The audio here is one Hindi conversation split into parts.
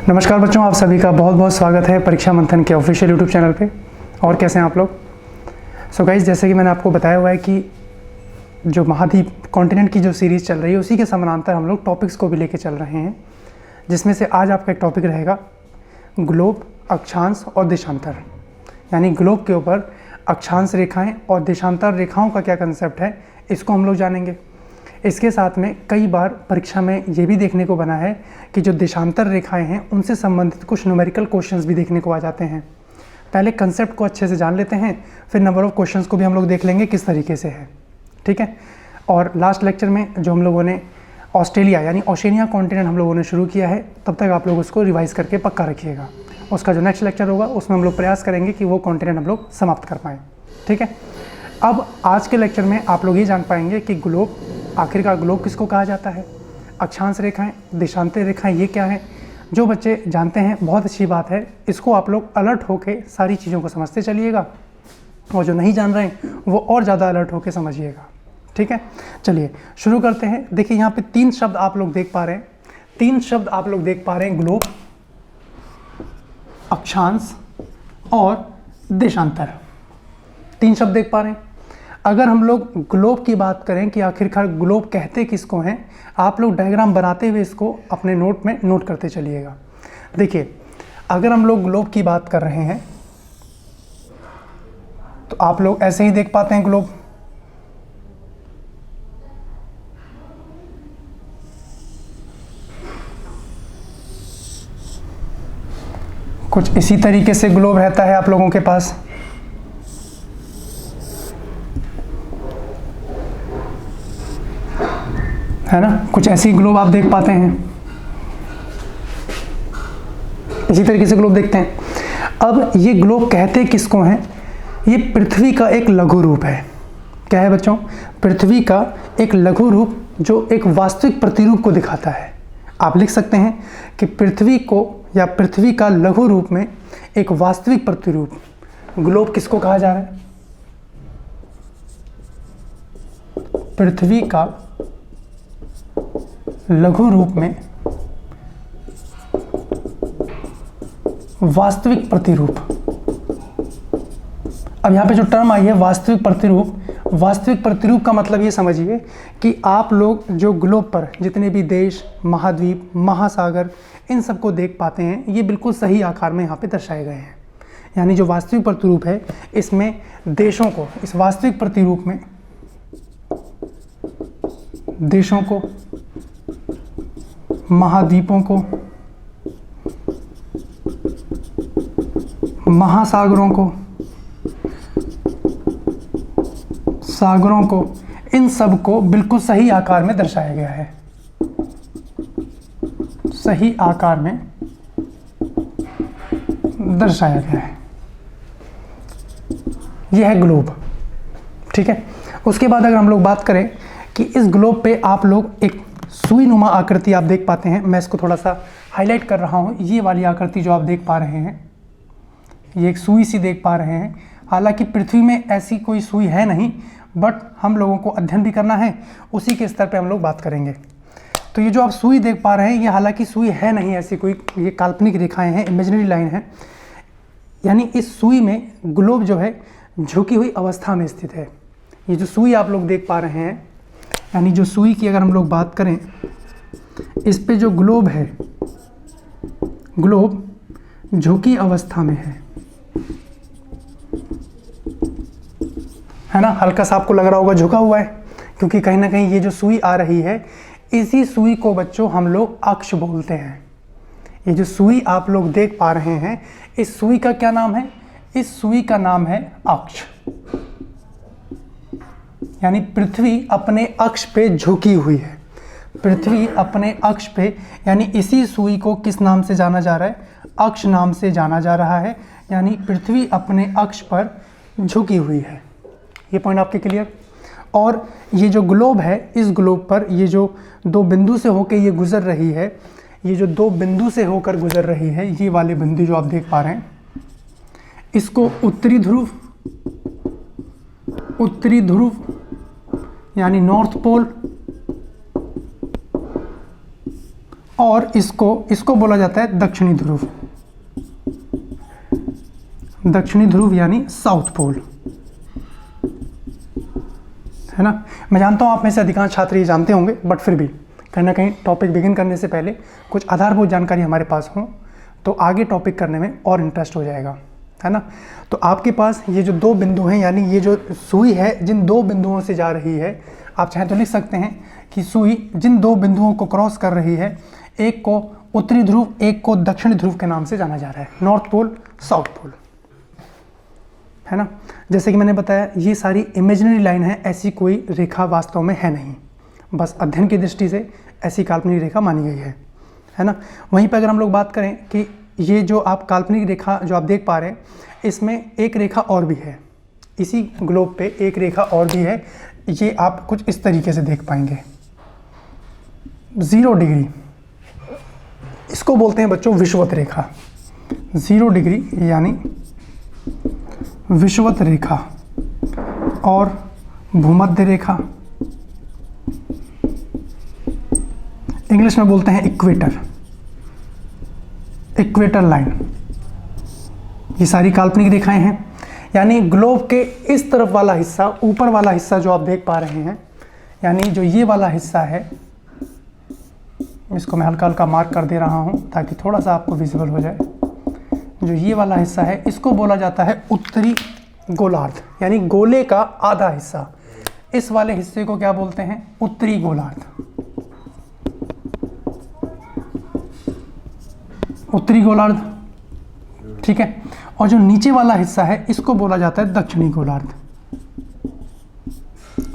नमस्कार बच्चों, आप सभी का बहुत बहुत स्वागत है परीक्षा मंथन के ऑफिशियल यूट्यूब चैनल पे। और कैसे हैं आप लोग? सो गाइस, जैसे कि मैंने आपको बताया हुआ है कि जो महाद्वीप कॉन्टिनेंट की जो सीरीज़ चल रही है उसी के समानांतर हम लोग टॉपिक्स को भी लेके चल रहे हैं, जिसमें से आज आपका एक टॉपिक रहेगा ग्लोब, अक्षांश और देशांतर। यानी ग्लोब के ऊपर अक्षांश रेखाएँ और देशांतर रेखाओं का क्या कंसेप्ट है, इसको हम लोग जानेंगे। इसके साथ में कई बार परीक्षा में ये भी देखने को बना है कि जो देशांतर रेखाएं हैं उनसे संबंधित कुछ न्यूमेरिकल क्वेश्चंस भी देखने को आ जाते हैं। पहले कंसेप्ट को अच्छे से जान लेते हैं, फिर नंबर ऑफ क्वेश्चंस को भी हम लोग देख लेंगे किस तरीके से है, ठीक है। और लास्ट लेक्चर में जो हम लोगों ने ऑस्ट्रेलिया यानी ओशिनिया कॉन्टिनेंट हम लोगों ने शुरू किया है, तब तक आप लोग उसको रिवाइज़ करके पक्का रखिएगा। उसका जो नेक्स्ट लेक्चर होगा उसमें हम लोग प्रयास करेंगे कि वो कॉन्टिनेंट हम लोग समाप्त कर पाएँ, ठीक है। अब आज के लेक्चर में आप लोग ये जान पाएंगे कि ग्लोब, आखिरकार ग्लोब किसको कहा जाता है, अक्षांश रेखाएं, देशांतर रेखाएं ये क्या है। जो बच्चे जानते हैं बहुत अच्छी बात है, इसको आप लोग अलर्ट होके सारी चीज़ों को समझते चलिएगा, और जो नहीं जान रहे हैं वो और ज़्यादा अलर्ट होके समझिएगा, ठीक है। चलिए शुरू करते हैं। देखिए यहाँ पे तीन शब्द आप लोग देख पा रहे हैं, ग्लोब, अक्षांश और देशांतर। तीन शब्द देख पा रहे हैं। अगर हम लोग ग्लोब की बात करें कि आखिरकार ग्लोब कहते किसको हैं, आप लोग डायग्राम बनाते हुए इसको अपने नोट में नोट करते चलिएगा। देखिए, अगर हम लोग ग्लोब की बात कर रहे हैं तो आप लोग ऐसे ही देख पाते हैं ग्लोब। कुछ इसी तरीके से ग्लोब रहता है आप लोगों के पास, है ना। कुछ ऐसी ग्लोब आप देख पाते हैं, इसी तरीके से ग्लोब देखते हैं। अब ये ग्लोब कहते किसको हैं? ये पृथ्वी का एक लघु रूप है। क्या है बच्चों? पृथ्वी का एक लघु रूप जो एक वास्तविक प्रतिरूप को दिखाता है। आप लिख सकते हैं कि पृथ्वी को या पृथ्वी का लघु रूप में एक वास्तविक प्रतिरूप ग्लोब किसको कहा जा रहा है? पृथ्वी का लघु रूप में वास्तविक प्रतिरूप। अब यहाँ पे जो टर्म आई है वास्तविक प्रतिरूप, वास्तविक प्रतिरूप का मतलब ये समझिए कि आप लोग जो ग्लोब पर जितने भी देश, महाद्वीप, महासागर, इन सबको देख पाते हैं, ये बिल्कुल सही आकार में यहाँ पे दर्शाए गए हैं। यानी जो वास्तविक प्रतिरूप है, इसमें देशों को, इस वास्तविक प्रतिरूप में देशों को, महाद्वीपों को, महासागरों को, सागरों को, इन सब को बिल्कुल सही आकार में दर्शाया गया है। सही आकार में दर्शाया गया है। यह है ग्लोब, ठीक है। उसके बाद अगर हम लोग बात करें कि इस ग्लोब पे आप लोग एक सुई नुमा आकृति आप देख पाते हैं। मैं इसको थोड़ा सा हाईलाइट कर रहा हूँ। ये वाली आकृति जो आप देख पा रहे हैं, ये एक सुई सी देख पा रहे हैं। हालांकि पृथ्वी में ऐसी कोई सुई है नहीं, बट हम लोगों को अध्ययन भी करना है, उसी के स्तर पे हम लोग बात करेंगे। तो ये जो आप सुई देख पा रहे हैं, ये हालांकि सुई है नहीं ऐसी कोई, ये काल्पनिक रेखाएँ हैं, इमेजिनरी लाइन है। यानी इस सुई में ग्लोब जो है झुकी हुई अवस्था में स्थित है। ये जो सुई आप लोग देख पा रहे हैं, यानी जो सुई की अगर हम लोग बात करें, इस पे जो ग्लोब है, ग्लोब झुकी अवस्था में है ना। हल्का सा आपको लग रहा होगा झुका हुआ है, क्योंकि कहीं ना कहीं ये जो सुई आ रही है, इसी सुई को बच्चों हम लोग अक्ष बोलते हैं। ये जो सुई आप लोग देख पा रहे हैं, इस सुई का क्या नाम है? इस सुई का नाम है अक्ष। यानी पृथ्वी अपने अक्ष पे झुकी हुई है। पृथ्वी अपने अक्ष पे, यानी इसी सुई को किस नाम से जाना जा रहा है? अक्ष नाम से जाना जा रहा है। यानी पृथ्वी अपने अक्ष पर झुकी हुई है। ये पॉइंट आपके क्लियर? और ये जो ग्लोब है, इस ग्लोब पर ये जो दो बिंदु से होकर ये गुजर रही है, ये जो दो बिंदु से होकर गुजर रही है, ये वाले बिंदु जो आप देख पा रहे हैं, इसको उत्तरी ध्रुव, उत्तरी ध्रुव यानी नॉर्थ पोल, और इसको बोला जाता है दक्षिणी ध्रुव। दक्षिणी ध्रुव यानी साउथ पोल, है ना। मैं जानता हूँ आप में से अधिकांश छात्र ये जानते होंगे, बट फिर भी कहीं ना कहीं टॉपिक बिगिन करने से पहले कुछ आधारभूत जानकारी हमारे पास हो तो आगे टॉपिक करने में और इंटरेस्ट हो जाएगा, है ना। तो आपके पास ये जो दो बिंदु हैं, यानी ये जो सुई है जिन दो बिंदुओं से जा रही है, आप चाहें तो लिख सकते हैं कि सुई जिन दो बिंदुओं को क्रॉस कर रही है, एक को उत्तरी ध्रुव, एक को दक्षिणी ध्रुव के नाम से जाना जा रहा है, नॉर्थ पोल, साउथ पोल, है ना। जैसे कि मैंने बताया ये सारी इमेजिनरी लाइन है, ऐसी कोई रेखा वास्तव में है नहीं, बस अध्ययन की दृष्टि से ऐसी काल्पनिक रेखा मानी गई है ना। वहीं पर अगर हम लोग बात करें कि ये जो आप काल्पनिक रेखा जो आप देख पा रहे हैं, इसमें एक रेखा और भी है, इसी ग्लोब पे एक रेखा और भी है, ये आप कुछ इस तरीके से देख पाएंगे, 0 डिग्री, इसको बोलते हैं बच्चों विषुवत रेखा। 0 डिग्री यानी विषुवत रेखा और भूमध्य रेखा, इंग्लिश में बोलते हैं इक्वेटर, इक्वेटर लाइन। ये सारी काल्पनिक रेखाएं हैं, यानी ग्लोब के इस तरफ वाला हिस्सा, ऊपर वाला हिस्सा जो आप देख पा रहे हैं, यानी जो ये वाला हिस्सा है, इसको मैं हल्का हल्का मार्क कर दे रहा हूं ताकि थोड़ा सा आपको विजिबल हो जाए। जो ये वाला हिस्सा है इसको बोला जाता है उत्तरी गोलार्ध, यानी गोले का आधा हिस्सा। इस वाले हिस्से को क्या बोलते हैं? उत्तरी गोलार्ध, उत्तरी गोलार्ध, ठीक है। और जो नीचे वाला हिस्सा है इसको बोला जाता है दक्षिणी गोलार्ध।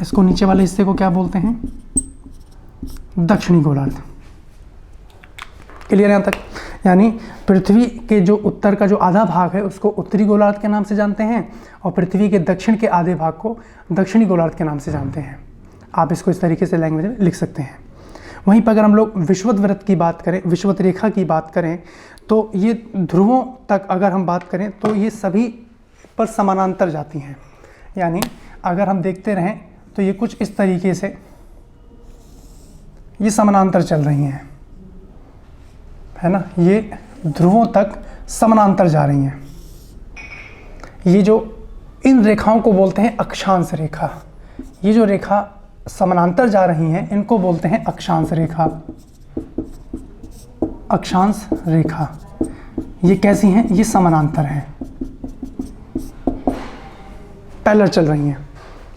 इसको नीचे वाले हिस्से को क्या बोलते हैं? दक्षिणी गोलार्ध। क्लियर यहां तक? यानी पृथ्वी के जो उत्तर का जो आधा भाग है उसको उत्तरी गोलार्ध के नाम से जानते हैं और पृथ्वी के दक्षिण के आधे भाग को दक्षिणी गोलार्ध के नाम से जानते हैं। आप इसको इस तरीके से लैंग्वेज में लिख सकते हैं। वहीं पर अगर हम लोग विषुवत वृत्त की बात करें, विषुवत रेखा की बात करें, तो ये ध्रुवों तक अगर हम बात करें तो ये सभी पर समानांतर जाती हैं। यानी अगर हम देखते रहें तो ये कुछ इस तरीके से ये समानांतर चल रही हैं, है ना। ये ध्रुवों तक समानांतर जा रही हैं। ये जो इन रेखाओं को बोलते हैं अक्षांश रेखा। ये जो रेखा समानांतर जा रही हैं इनको बोलते हैं अक्षांश रेखा। अक्षांश रेखा ये कैसी हैं? ये समानांतर हैं, पैरेलल चल रही हैं,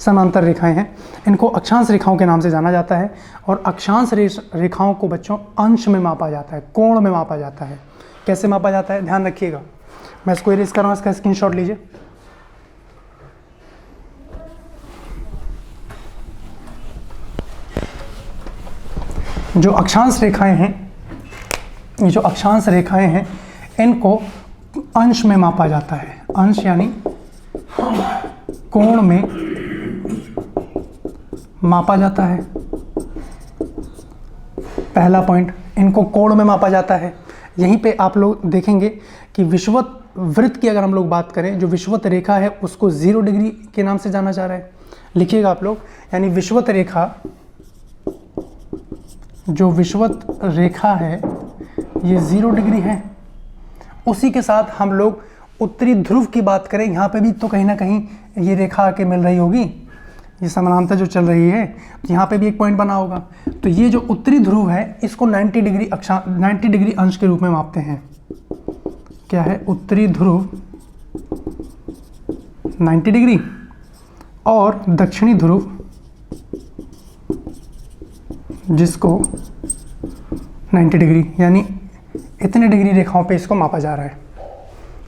समांतर रेखाएं हैं। इनको अक्षांश रेखाओं के नाम से जाना जाता है। और अक्षांश रेखाओं को बच्चों अंश में मापा जाता है, कोण में मापा जाता है। कैसे मापा जाता है ध्यान रखिएगा। मैं इसको इरेज कर रहा हूँ, इसका स्क्रीनशॉट लीजिए। जो अक्षांश रेखाएं हैं, ये जो अक्षांश रेखाएं हैं इनको अंश में मापा जाता है। अंश यानी कोण में मापा जाता है। पहला पॉइंट, इनको कोण में मापा जाता है। यहीं पे आप लोग देखेंगे कि विषुवत वृत्त की अगर हम लोग बात करें, जो विषुवत रेखा है उसको 0 डिग्री के नाम से जाना जा रहा है। लिखिएगा आप लोग, यानी विषुवत रेखा, जो विषुवत रेखा है ये 0 डिग्री है। उसी के साथ हम लोग उत्तरी ध्रुव की बात करें, यहाँ पे भी तो कहीं ना कहीं ये रेखा आके मिल रही होगी, ये समानांतर जो चल रही है, तो यहाँ पे भी एक पॉइंट बना होगा। तो ये जो उत्तरी ध्रुव है इसको 90 डिग्री अंश के रूप में मापते हैं। क्या है? उत्तरी ध्रुव 90 डिग्री और दक्षिणी ध्रुव जिसको 90 डिग्री, यानी इतने डिग्री रेखाओं पे इसको मापा जा रहा है।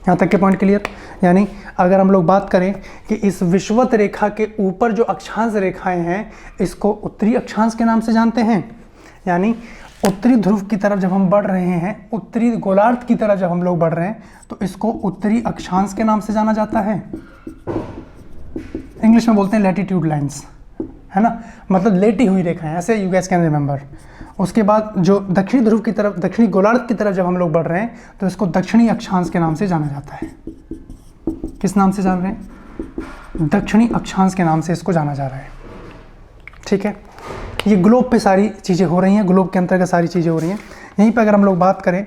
यहाँ तक के पॉइंट क्लियर? यानी अगर हम लोग बात करें कि इस विषुवत रेखा के ऊपर जो अक्षांश रेखाएं हैं इसको उत्तरी अक्षांश के नाम से जानते हैं। यानी उत्तरी ध्रुव की तरफ जब हम बढ़ रहे हैं, उत्तरी गोलार्ध की तरफ जब हम लोग बढ़ रहे हैं तो इसको उत्तरी अक्षांश के नाम से जाना जाता है। इंग्लिश में बोलते हैं लैटिट्यूड लाइन्स, है ना, मतलब लेटी हुई रेखाएं, ऐसे यू गैस कैन रिमेंबर। उसके बाद जो दक्षिणी ध्रुव की तरफ, दक्षिणी गोलार्ध की तरफ जब हम लोग बढ़ रहे हैं तो इसको दक्षिणी अक्षांश के नाम से जाना जाता है। किस नाम से जान रहे हैं? दक्षिणी अक्षांश के नाम से इसको जाना जा रहा है। ठीक है, ये ग्लोब पे सारी चीज़ें हो रही हैं, ग्लोब के अंतर्गत सारी चीज़ें हो रही हैं। यहीं पर अगर हम लोग बात करें,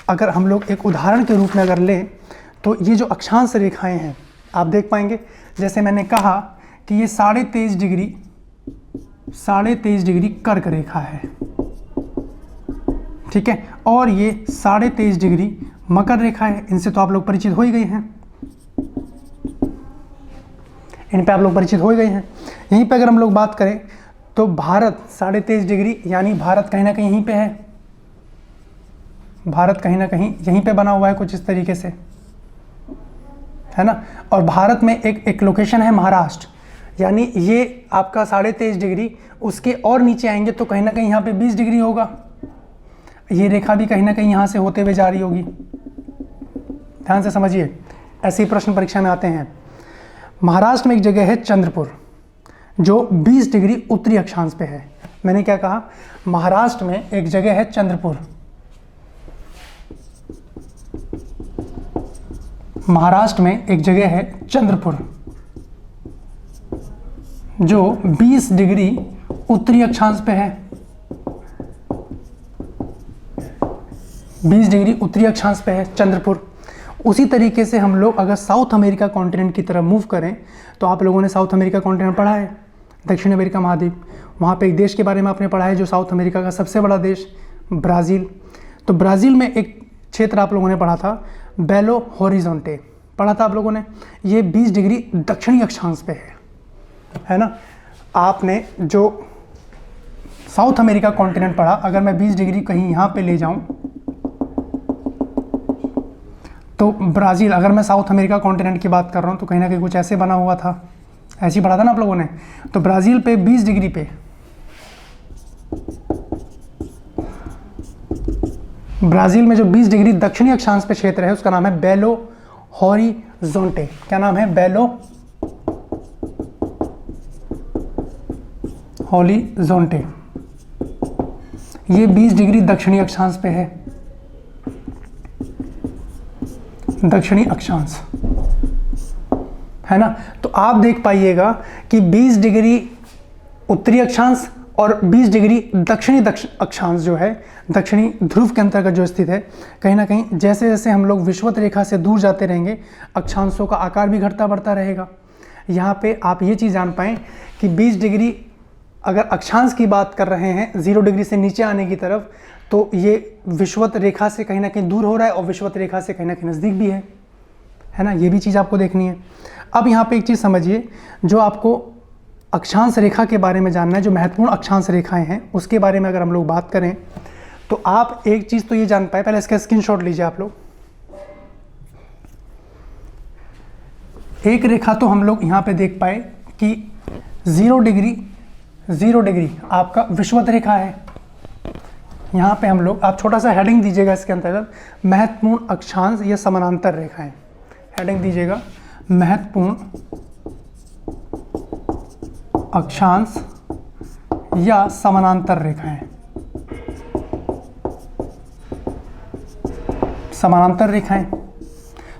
अगर हम लोग एक उदाहरण के रूप में अगर लें तो ये जो अक्षांश रेखाएं हैं आप देख पाएंगे, जैसे मैंने कहा कि ये 23.5 डिग्री कर्क रेखा है, ठीक है, और ये 23.5 डिग्री मकर रेखा है। इनसे तो आप लोग परिचित हो ही गए हैं, इन पे आप लोग परिचित हो ही गए हैं। यहीं पे अगर हम लोग बात करें तो भारत 23.5 डिग्री, यानी भारत कहीं ना कहीं यहीं पे है, भारत कहीं ना कहीं यहीं पे बना हुआ है कुछ इस तरीके से, है ना। और भारत में एक लोकेशन है महाराष्ट्र, यानी ये आपका 23.5 डिग्री, उसके और नीचे आएंगे तो कहीं ना कहीं यहाँ पे 20 डिग्री होगा। ये रेखा भी कहीं ना कहीं यहाँ से होते हुए जा रही होगी, ध्यान से समझिए, ऐसे ही प्रश्न परीक्षा में आते हैं। महाराष्ट्र में एक जगह है चंद्रपुर, जो 20 डिग्री उत्तरी अक्षांश पे है। मैंने क्या कहा, महाराष्ट्र में एक जगह है चंद्रपुर, महाराष्ट्र में एक जगह है चंद्रपुर जो 20 डिग्री उत्तरी अक्षांश पे है, 20 डिग्री उत्तरी अक्षांश पे है चंद्रपुर। उसी तरीके से हम लोग अगर साउथ अमेरिका कॉन्टिनेंट की तरफ मूव करें तो आप लोगों ने साउथ अमेरिका कॉन्टिनेंट पढ़ा है, दक्षिण अमेरिका महाद्वीप, वहाँ पे एक देश के बारे में आपने पढ़ा है जो साउथ अमेरिका का सबसे बड़ा देश ब्राज़ील। तो ब्राज़ील में एक क्षेत्र आप लोगों ने पढ़ा था बेलो हॉरिजॉन्टे, पढ़ा था आप लोगों ने, ये 20 डिग्री दक्षिणी अक्षांश पे है ना। आपने जो साउथ अमेरिका कॉन्टिनेंट पढ़ा, अगर मैं 20 डिग्री कहीं यहाँ पे ले जाऊँ तो ब्राज़ील, अगर मैं साउथ अमेरिका कॉन्टिनेंट की बात कर रहा हूँ तो कहीं ना कहीं कुछ ऐसे बना हुआ था, ऐसे ही पढ़ा था ना आप लोगों ने। तो ब्राज़ील पे 20 डिग्री पे ब्राज़ील में जो 20 डिग्री दक्षिणी अक्षांश पे क्षेत्र है उसका नाम है बेलो हॉरिजॉन्टे। क्या नाम है? बेलो हॉरिजॉन्टे। ये 20 डिग्री दक्षिणी अक्षांश पे है, दक्षिणी अक्षांश, है ना। तो आप देख पाइएगा कि 20 डिग्री उत्तरी अक्षांश और 20 डिग्री दक्षिणी अक्षांश जो है दक्षिणी ध्रुव के अंतर्गत जो स्थित है, कहीं ना कहीं जैसे जैसे हम लोग विषुवत रेखा से दूर जाते रहेंगे अक्षांशों का आकार भी घटता बढ़ता रहेगा। यहाँ पे आप ये चीज़ जान पाएँ कि 20 डिग्री अगर अक्षांश की बात कर रहे हैं 0 डिग्री से नीचे आने की तरफ, तो ये विषुवत रेखा से कहीं ना कहीं दूर हो रहा है और विषुवत रेखा से कहीं ना कहीं नज़दीक भी है ना। ये भी चीज़ आपको देखनी है। अब यहाँ पे एक चीज़ समझिए, जो आपको अक्षांश रेखा के बारे में जानना है, जो महत्वपूर्ण अक्षांश रेखाएं हैं उसके बारे में अगर हम लोग बात करें तो आप एक चीज़ तो ये जान पाए, पहले इसका स्क्रीनशॉट लीजिए आप लोग। एक रेखा तो हम लोग यहाँ पे देख पाए कि 0 डिग्री आपका विषुवत रेखा है। यहाँ पे हम लोग, आप छोटा सा हेडिंग दीजिएगा इसके अंतर्गत, महत्वपूर्ण अक्षांश या समानांतर रेखाएं, हेडिंग दीजिएगा महत्वपूर्ण अक्षांश या समानांतर रेखाएं। समानांतर रेखाएं,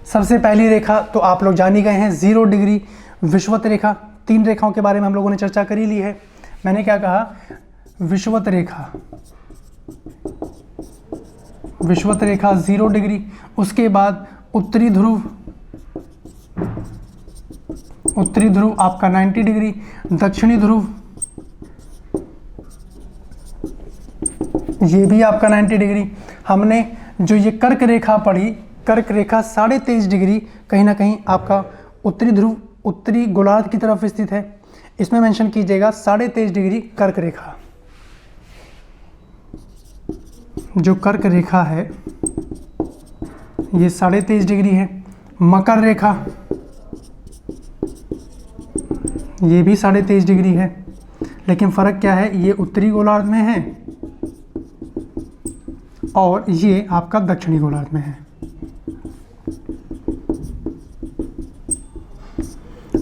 सबसे पहली रेखा तो आप लोग जान ही गए हैं 0 डिग्री विषुवत रेखा। 3 रेखाओं के बारे में हम लोगों ने चर्चा कर ही ली है। मैंने क्या कहा? विषुवत रेखा, विषुवत रेखा 0 डिग्री, उसके बाद उत्तरी ध्रुव आपका 90 डिग्री, दक्षिणी ध्रुव ये भी आपका 90 डिग्री। हमने जो ये कर्क रेखा पढ़ी, कर्क रेखा 23.5 डिग्री कहीं ना कहीं आपका उत्तरी ध्रुव, उत्तरी गोलार्ध की तरफ स्थित है। इसमें मेंशन कीजिएगा 23.5 डिग्री कर्क रेखा। जो कर्क रेखा है ये 23.5 डिग्री है। मकर रेखा ये भी 23.5 डिग्री है, लेकिन फ़र्क क्या है, ये उत्तरी गोलार्ध में है और ये आपका दक्षिणी गोलार्ध में है।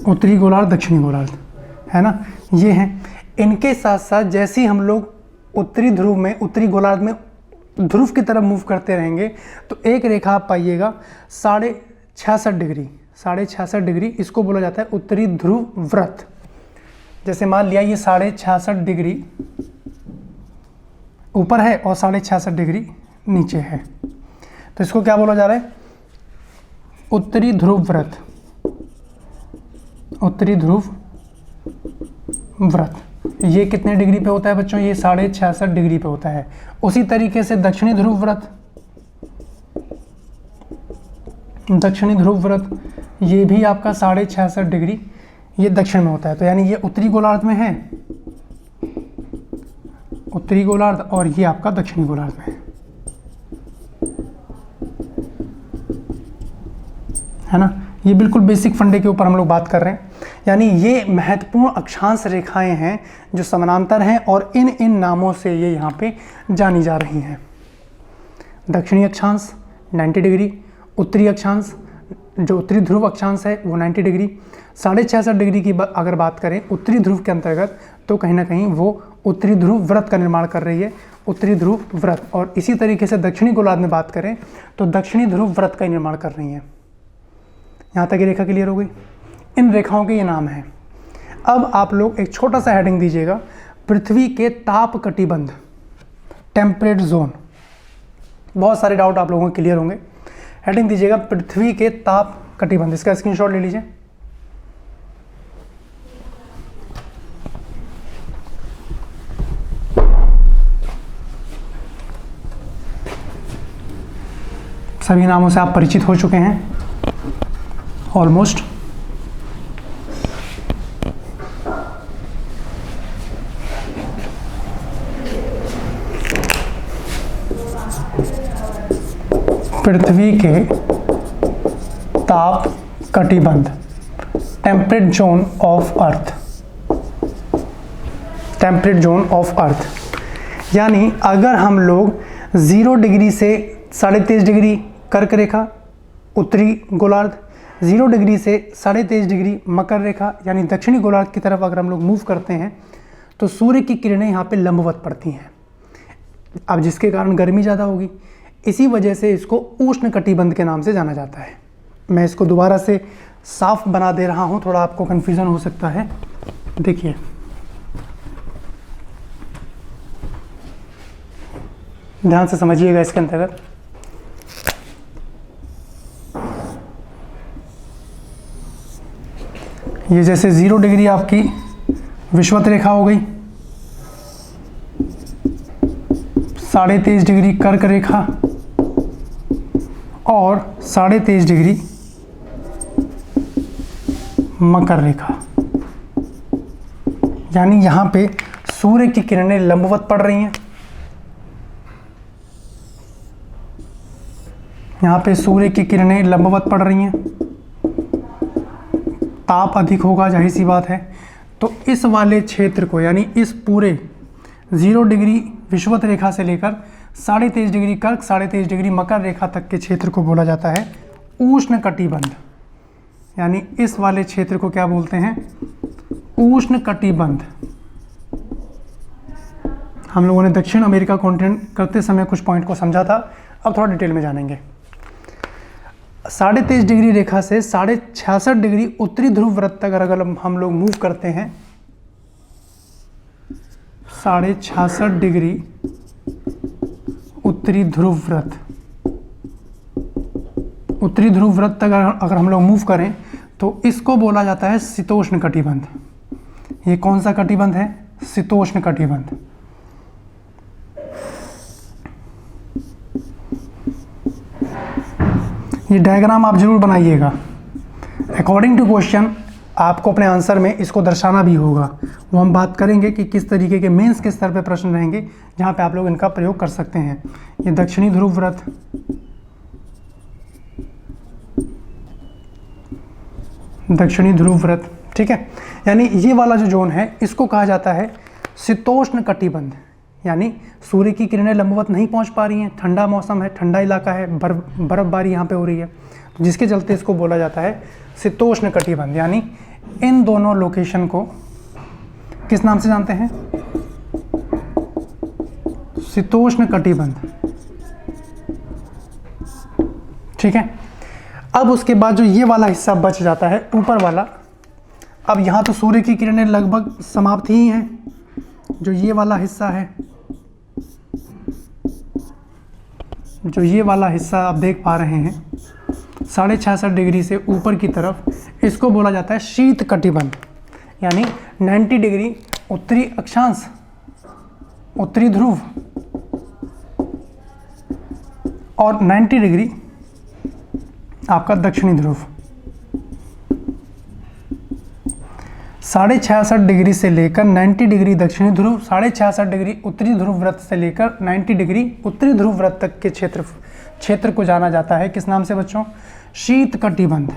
उत्तरी गोलार्ध, दक्षिणी गोलार्ध, है ना, ये हैं। इनके साथ साथ जैसे ही हम लोग उत्तरी ध्रुव में, उत्तरी गोलार्ध में ध्रुव की तरफ मूव करते रहेंगे तो एक रेखा आप पाइएगा 66.5 डिग्री, 66.5 डिग्री, इसको बोला जाता है उत्तरी ध्रुव व्रत। जैसे मान लिया ये 66.5 डिग्री ऊपर है और 66.5 डिग्री नीचे है। तो इसको क्या बोला जा रहा है? उत्तरी ध्रुव व्रत। उत्तरी ध्रुव व्रत ये कितने डिग्री पे होता है बच्चों? ये 66.5 डिग्री पे होता है। उसी तरीके से दक्षिणी ध्रुव व्रत, दक्षिणी ध्रुव व्रत ये भी आपका 66.5 डिग्री ये दक्षिण में होता है। तो यानी ये उत्तरी गोलार्ध में है, उत्तरी गोलार्ध, और ये आपका दक्षिणी गोलार्ध में है ना। ये बिल्कुल बेसिक फंडे के ऊपर हम लोग बात कर रहे हैं। यानी ये महत्वपूर्ण अक्षांश रेखाएं हैं जो समानांतर हैं और इन इन नामों से ये यहाँ पे जानी जा रही हैं। दक्षिणी अक्षांश 90 डिग्री, उत्तरी अक्षांश जो उत्तरी ध्रुव अक्षांश है वो 90 डिग्री, 66.5 डिग्री की अगर बात करें उत्तरी ध्रुव के अंतर्गत तो कहीं ना कहीं वो उत्तरी ध्रुव व्रत का निर्माण कर रही है, उत्तरी ध्रुव व्रत। और इसी तरीके से दक्षिणी गोलार्ध में बात करें तो दक्षिणी ध्रुव व्रत का निर्माण कर रही है। यहाँ तक ये रेखा क्लियर हो गई। इन रेखाओं के ये नाम हैं। अब आप लोग एक छोटा सा हेडिंग दीजिएगा, पृथ्वी के ताप कटिबंध, टेम्परेट जोन। बहुत सारे डाउट आप लोगों को क्लियर होंगे। हेडिंग दीजिएगा पृथ्वी के ताप कटिबंध। इसका स्क्रीनशॉट ले लीजिए। सभी नामों से आप परिचित हो चुके हैं ऑलमोस्ट। पृथ्वी के ताप कटिबंध, temperate zone of earth, temperate zone of earth. यानी अगर हम लोग 0 डिग्री से 23.5 डिग्री कर्क रेखा उत्तरी गोलार्ध, 0 डिग्री से 23.5 डिग्री मकर रेखा यानी दक्षिणी गोलार्ध की तरफ अगर हम लोग मूव करते हैं तो सूर्य की किरणें यहाँ पे लंबवत पड़ती हैं। अब जिसके कारण गर्मी ज़्यादा होगी, इसी वजह से इसको उष्ण कटिबंध के नाम से जाना जाता है। मैं इसको दोबारा से साफ बना दे रहा हूँ, थोड़ा आपको कन्फ्यूज़न हो सकता है। देखिए ध्यान से समझिएगा इसके अंतर्गत। ये जैसे 0 डिग्री आपकी विषुवत रेखा हो गई, 23.5 डिग्री कर्क रेखा और 23.5 डिग्री मकर रेखा। यानी यहाँ पे सूर्य की किरणें लंबवत पड़ रही हैं। यहाँ पे सूर्य की किरणें लंबवत पड़ रही हैं, ताप अधिक होगा, जाहिर सी बात है। तो इस वाले क्षेत्र को यानी इस पूरे 0 डिग्री विषुवत रेखा से लेकर 23.5 डिग्री कर्क 23.5 डिग्री मकर रेखा तक के क्षेत्र को बोला जाता है उष्ण कटिबंध। यानी इस वाले क्षेत्र को क्या बोलते हैं? उष्ण कटिबंध। हम लोगों ने दक्षिण अमेरिका कॉन्टिनेंट करते समय कुछ पॉइंट को समझा था, अब थोड़ा डिटेल में जानेंगे। 23.5 डिग्री रेखा से 66.5 डिग्री उत्तरी ध्रुव व्रत तक अगर हम लोग मूव करते हैं, 66.5 डिग्री उत्तरी ध्रुव व्रत, उत्तरी ध्रुव व्रत तक अगर हम लोग मूव करें तो इसको बोला जाता है शीतोष्ण कटिबंध। ये कौन सा कटिबंध है? शीतोष्ण कटिबंध। ये डायग्राम आप जरूर बनाइएगा। अकॉर्डिंग टू क्वेश्चन आपको अपने आंसर में इसको दर्शाना भी होगा। वो हम बात करेंगे कि किस तरीके के मेंस के स्तर पे प्रश्न रहेंगे जहाँ पे आप लोग इनका प्रयोग कर सकते हैं। ये दक्षिणी ध्रुव व्रत, दक्षिणी ध्रुव व्रत, ठीक है। यानी ये वाला जो जोन है इसको कहा जाता है शीतोष्ण कटिबंध। यानी सूर्य की किरणें लंबवत नहीं पहुंच पा रही हैं, ठंडा मौसम है, ठंडा इलाका है, बर्फबारी यहाँ पे हो रही है, जिसके चलते इसको बोला जाता है शीतोष्ण कटिबंध। यानी इन दोनों लोकेशन को किस नाम से जानते हैं? शीतोष्ण कटिबंध, ठीक है। अब उसके बाद जो ये वाला हिस्सा बच जाता है ऊपर वाला, अब यहाँ तो सूर्य की किरणें लगभग समाप्त ही हैं। जो ये वाला हिस्सा है जो ये वाला हिस्सा आप देख पा रहे हैं 66.5 डिग्री से ऊपर की तरफ, इसको बोला जाता है शीत कटिबंध, यानी 90 डिग्री उत्तरी अक्षांश, उत्तरी ध्रुव, और 90 डिग्री आपका दक्षिणी ध्रुव। 66.5 डिग्री से लेकर 90 डिग्री दक्षिणी ध्रुव, 66.5 डिग्री उत्तरी ध्रुव व्रत से लेकर 90 डिग्री उत्तरी ध्रुव व्रत तक के क्षेत्र को जाना जाता है किस नाम से बच्चों? शीत कटिबंध।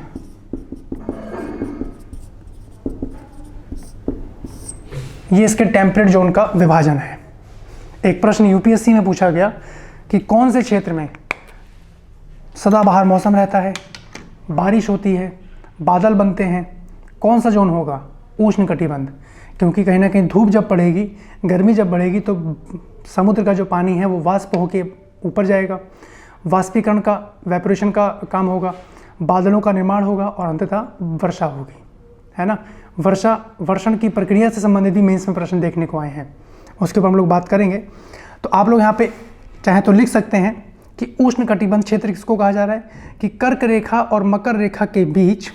ये इसके टेम्परेट जोन का विभाजन है। एक प्रश्न यूपीएससी में पूछा गया कि कौन से क्षेत्र में सदाबहार मौसम रहता है, बारिश होती है, बादल बनते हैं, कौन सा जोन होगा? उष्ण कटिबंध। क्योंकि कहीं ना कहीं धूप जब पड़ेगी, गर्मी जब बढ़ेगी तो समुद्र का जो पानी है वो वाष्प होके ऊपर जाएगा, वाष्पीकरण का, वेपोरेशन का काम होगा, बादलों का निर्माण होगा और अंततः वर्षा होगी, है ना। वर्षण की प्रक्रिया से संबंधित भी मेंस में प्रश्न देखने को आए हैं, उसके ऊपर हम लोग बात करेंगे। तो आप लोग यहाँ पे चाहे तो लिख सकते हैं कि उष्ण कटिबंध क्षेत्र किसको कहा जा रहा है? कि कर्क रेखा और मकर रेखा के बीच,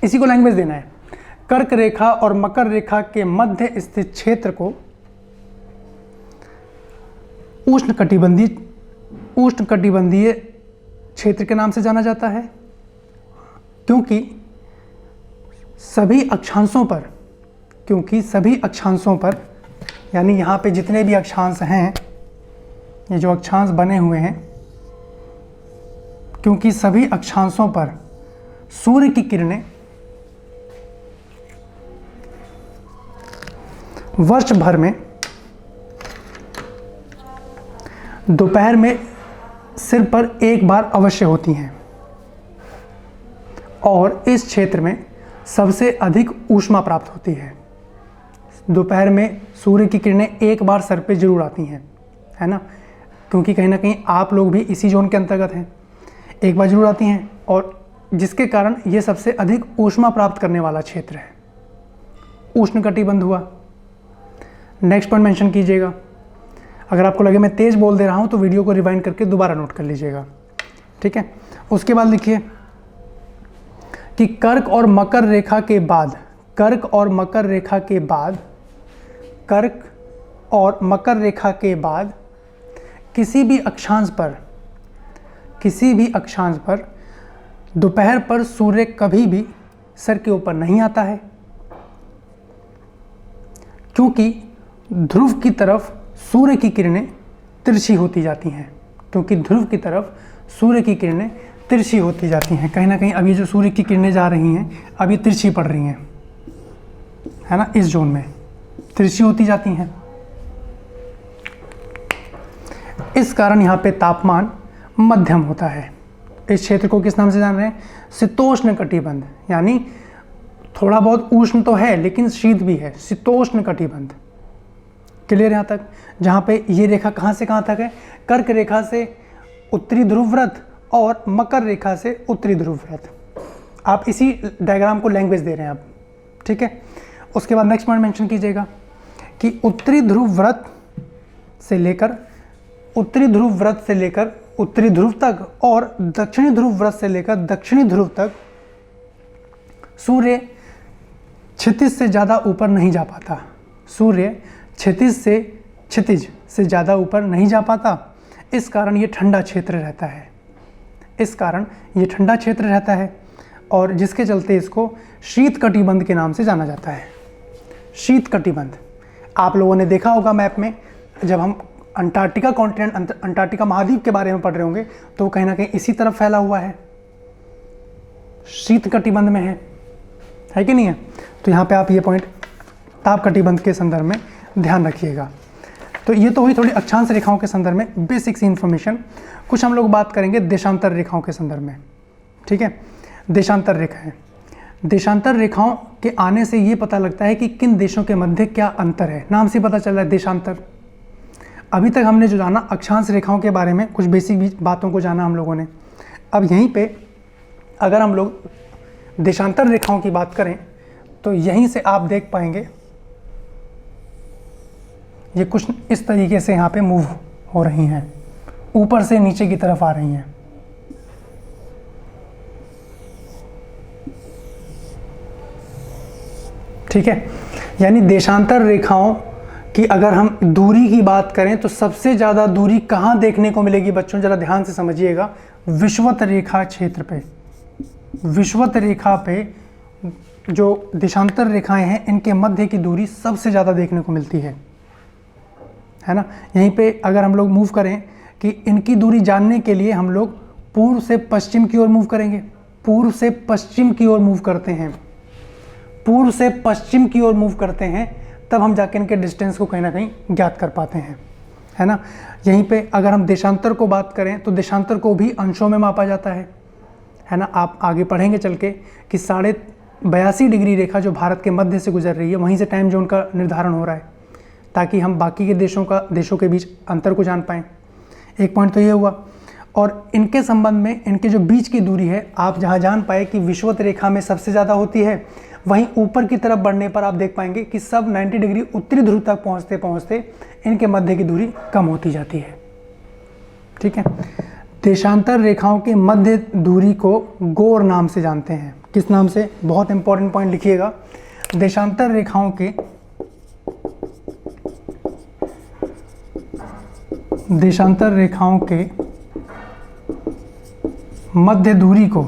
इसी को लैंग्वेज देना है, कर्क रेखा और मकर रेखा के मध्य स्थित क्षेत्र को उष्ण कटिबंधीय क्षेत्र के नाम से जाना जाता है। क्योंकि सभी अक्षांशों पर, यानी यहाँ पे जितने भी अक्षांश हैं, ये जो अक्षांश बने हुए हैं, क्योंकि सभी अक्षांशों पर सूर्य की किरणें वर्ष भर में दोपहर में सिर पर एक बार अवश्य होती हैं, और इस क्षेत्र में सबसे अधिक ऊष्मा प्राप्त होती है। दोपहर में सूर्य की किरणें एक बार सर पे जरूर आती हैं, है ना, क्योंकि कहीं ना कहीं आप लोग भी इसी जोन के अंतर्गत हैं, एक बार जरूर आती हैं, और जिसके कारण ये सबसे अधिक ऊष्मा प्राप्त करने वाला क्षेत्र है, उष्ण कटिबंध हुआ। नेक्स्ट पॉइंट मेंशन कीजिएगा। अगर आपको लगे मैं तेज बोल दे रहा हूं तो वीडियो को रिवाइंड करके दोबारा नोट कर लीजिएगा, ठीक है। उसके बाद लिखिए कि कर्क और मकर रेखा के बाद किसी भी अक्षांश पर दोपहर पर सूर्य कभी भी सर के ऊपर नहीं आता है, क्योंकि ध्रुव की तरफ सूर्य की किरणें तिरछी होती जाती हैं। कहीं ना कहीं अब ये जो सूर्य की किरणें जा रही हैं, अब ये तिरछी पड़ रही हैं, है ना, इस जोन में तिरछी होती जाती हैं। इस कारण यहाँ पे तापमान मध्यम होता है। इस क्षेत्र को किस नाम से जान रहे हैं? शीतोष्ण कटिबंध, यानी थोड़ा बहुत उष्ण तो है लेकिन शीत भी है, शीतोष्ण कटिबंध। क्लियर यहाँ तक? जहाँ पे ये रेखा कहाँ से कहाँ तक है? कर्क रेखा से उत्तरी ध्रुव व्रत और मकर रेखा से उत्तरी ध्रुव व्रत। आप इसी डायग्राम को लैंग्वेज दे रहे हैं आप, ठीक है। उसके बाद नेक्स्ट पॉइंट मेंशन कीजिएगा कि उत्तरी ध्रुव व्रत से लेकर उत्तरी ध्रुव तक और दक्षिणी ध्रुव व्रत से लेकर दक्षिणी ध्रुव तक सूर्य क्षितिज से ज़्यादा ऊपर नहीं जा पाता। क्षितिज से ज़्यादा ऊपर नहीं जा पाता। इस कारण ये ठंडा क्षेत्र रहता है, और जिसके चलते इसको शीत कटिबंध के नाम से जाना जाता है। शीत कटिबंध आप लोगों ने देखा होगा मैप में, जब हम अंटार्कटिका कॉन्टिनेंट, अंटार्कटिका महाद्वीप के बारे में पढ़ रहे होंगे तो कहीं ना कहीं इसी तरफ फैला हुआ है, शीत कटिबंध में है कि नहीं है? तो यहाँ पे आप ये पॉइंट ताप कटिबंध के संदर्भ में ध्यान रखिएगा। तो ये तो हुई थोड़ी अक्षांश रेखाओं के संदर्भ में बेसिक सी इन्फॉर्मेशन। कुछ हम लोग बात करेंगे देशांतर रेखाओं के संदर्भ में, ठीक है। देशांतर रेखाओं के आने से ये पता लगता है कि किन देशों के मध्य क्या अंतर है। नाम से पता चल रहा है देशांतर। अभी तक हमने जो जाना अक्षांश रेखाओं के बारे में, कुछ बेसिक बातों को जाना हम लोगों ने। अब यहीं पे अगर हम लोग देशांतर रेखाओं की बात करें तो यहीं से आप देख पाएंगे ये कुछ इस तरीके से यहाँ पे मूव हो रही हैं ऊपर से नीचे की तरफ आ रही हैं। ठीक है, यानी देशांतर रेखाओं कि अगर हम दूरी की बात करें तो सबसे ज़्यादा दूरी कहाँ देखने को मिलेगी बच्चों, ज़रा ध्यान से समझिएगा। विषुवत रेखा क्षेत्र पे, विषुवत रेखा पे जो देशांतर रेखाएं हैं इनके मध्य की दूरी सबसे ज़्यादा देखने को मिलती है ना। यहीं पे अगर हम लोग मूव करें कि इनकी दूरी जानने के लिए हम लोग पूर्व से पश्चिम की ओर मूव करेंगे, पूर्व से पश्चिम की ओर मूव करते हैं, पूर्व से पश्चिम की ओर मूव करते हैं, तब हम जाके इनके डिस्टेंस को कहीं ना कहीं ज्ञात कर पाते हैं, है ना। यहीं पे अगर हम देशांतर को बात करें तो देशांतर को भी अंशों में मापा जाता है ना। आप आगे पढ़ेंगे चल के कि 82.5 डिग्री रेखा जो भारत के मध्य से गुजर रही है, वहीं से टाइम जोन का निर्धारण हो रहा है, ताकि हम बाकी के देशों के बीच अंतर को जान पाएँ। एक पॉइंट तो ये हुआ। और इनके संबंध में इनके जो बीच की दूरी है, आप जहाँ जान पाए कि विषुवत रेखा में सबसे ज़्यादा होती है, वहीं ऊपर की तरफ बढ़ने पर आप देख पाएंगे कि सब 90 डिग्री उत्तरी ध्रुव तक पहुँचते पहुँचते इनके मध्य की दूरी कम होती जाती है। ठीक है, देशांतर रेखाओं के मध्य दूरी को गोर नाम से जानते हैं। किस नाम से? बहुत इंपॉर्टेंट पॉइंट लिखिएगा। देशांतर रेखाओं के मध्य दूरी को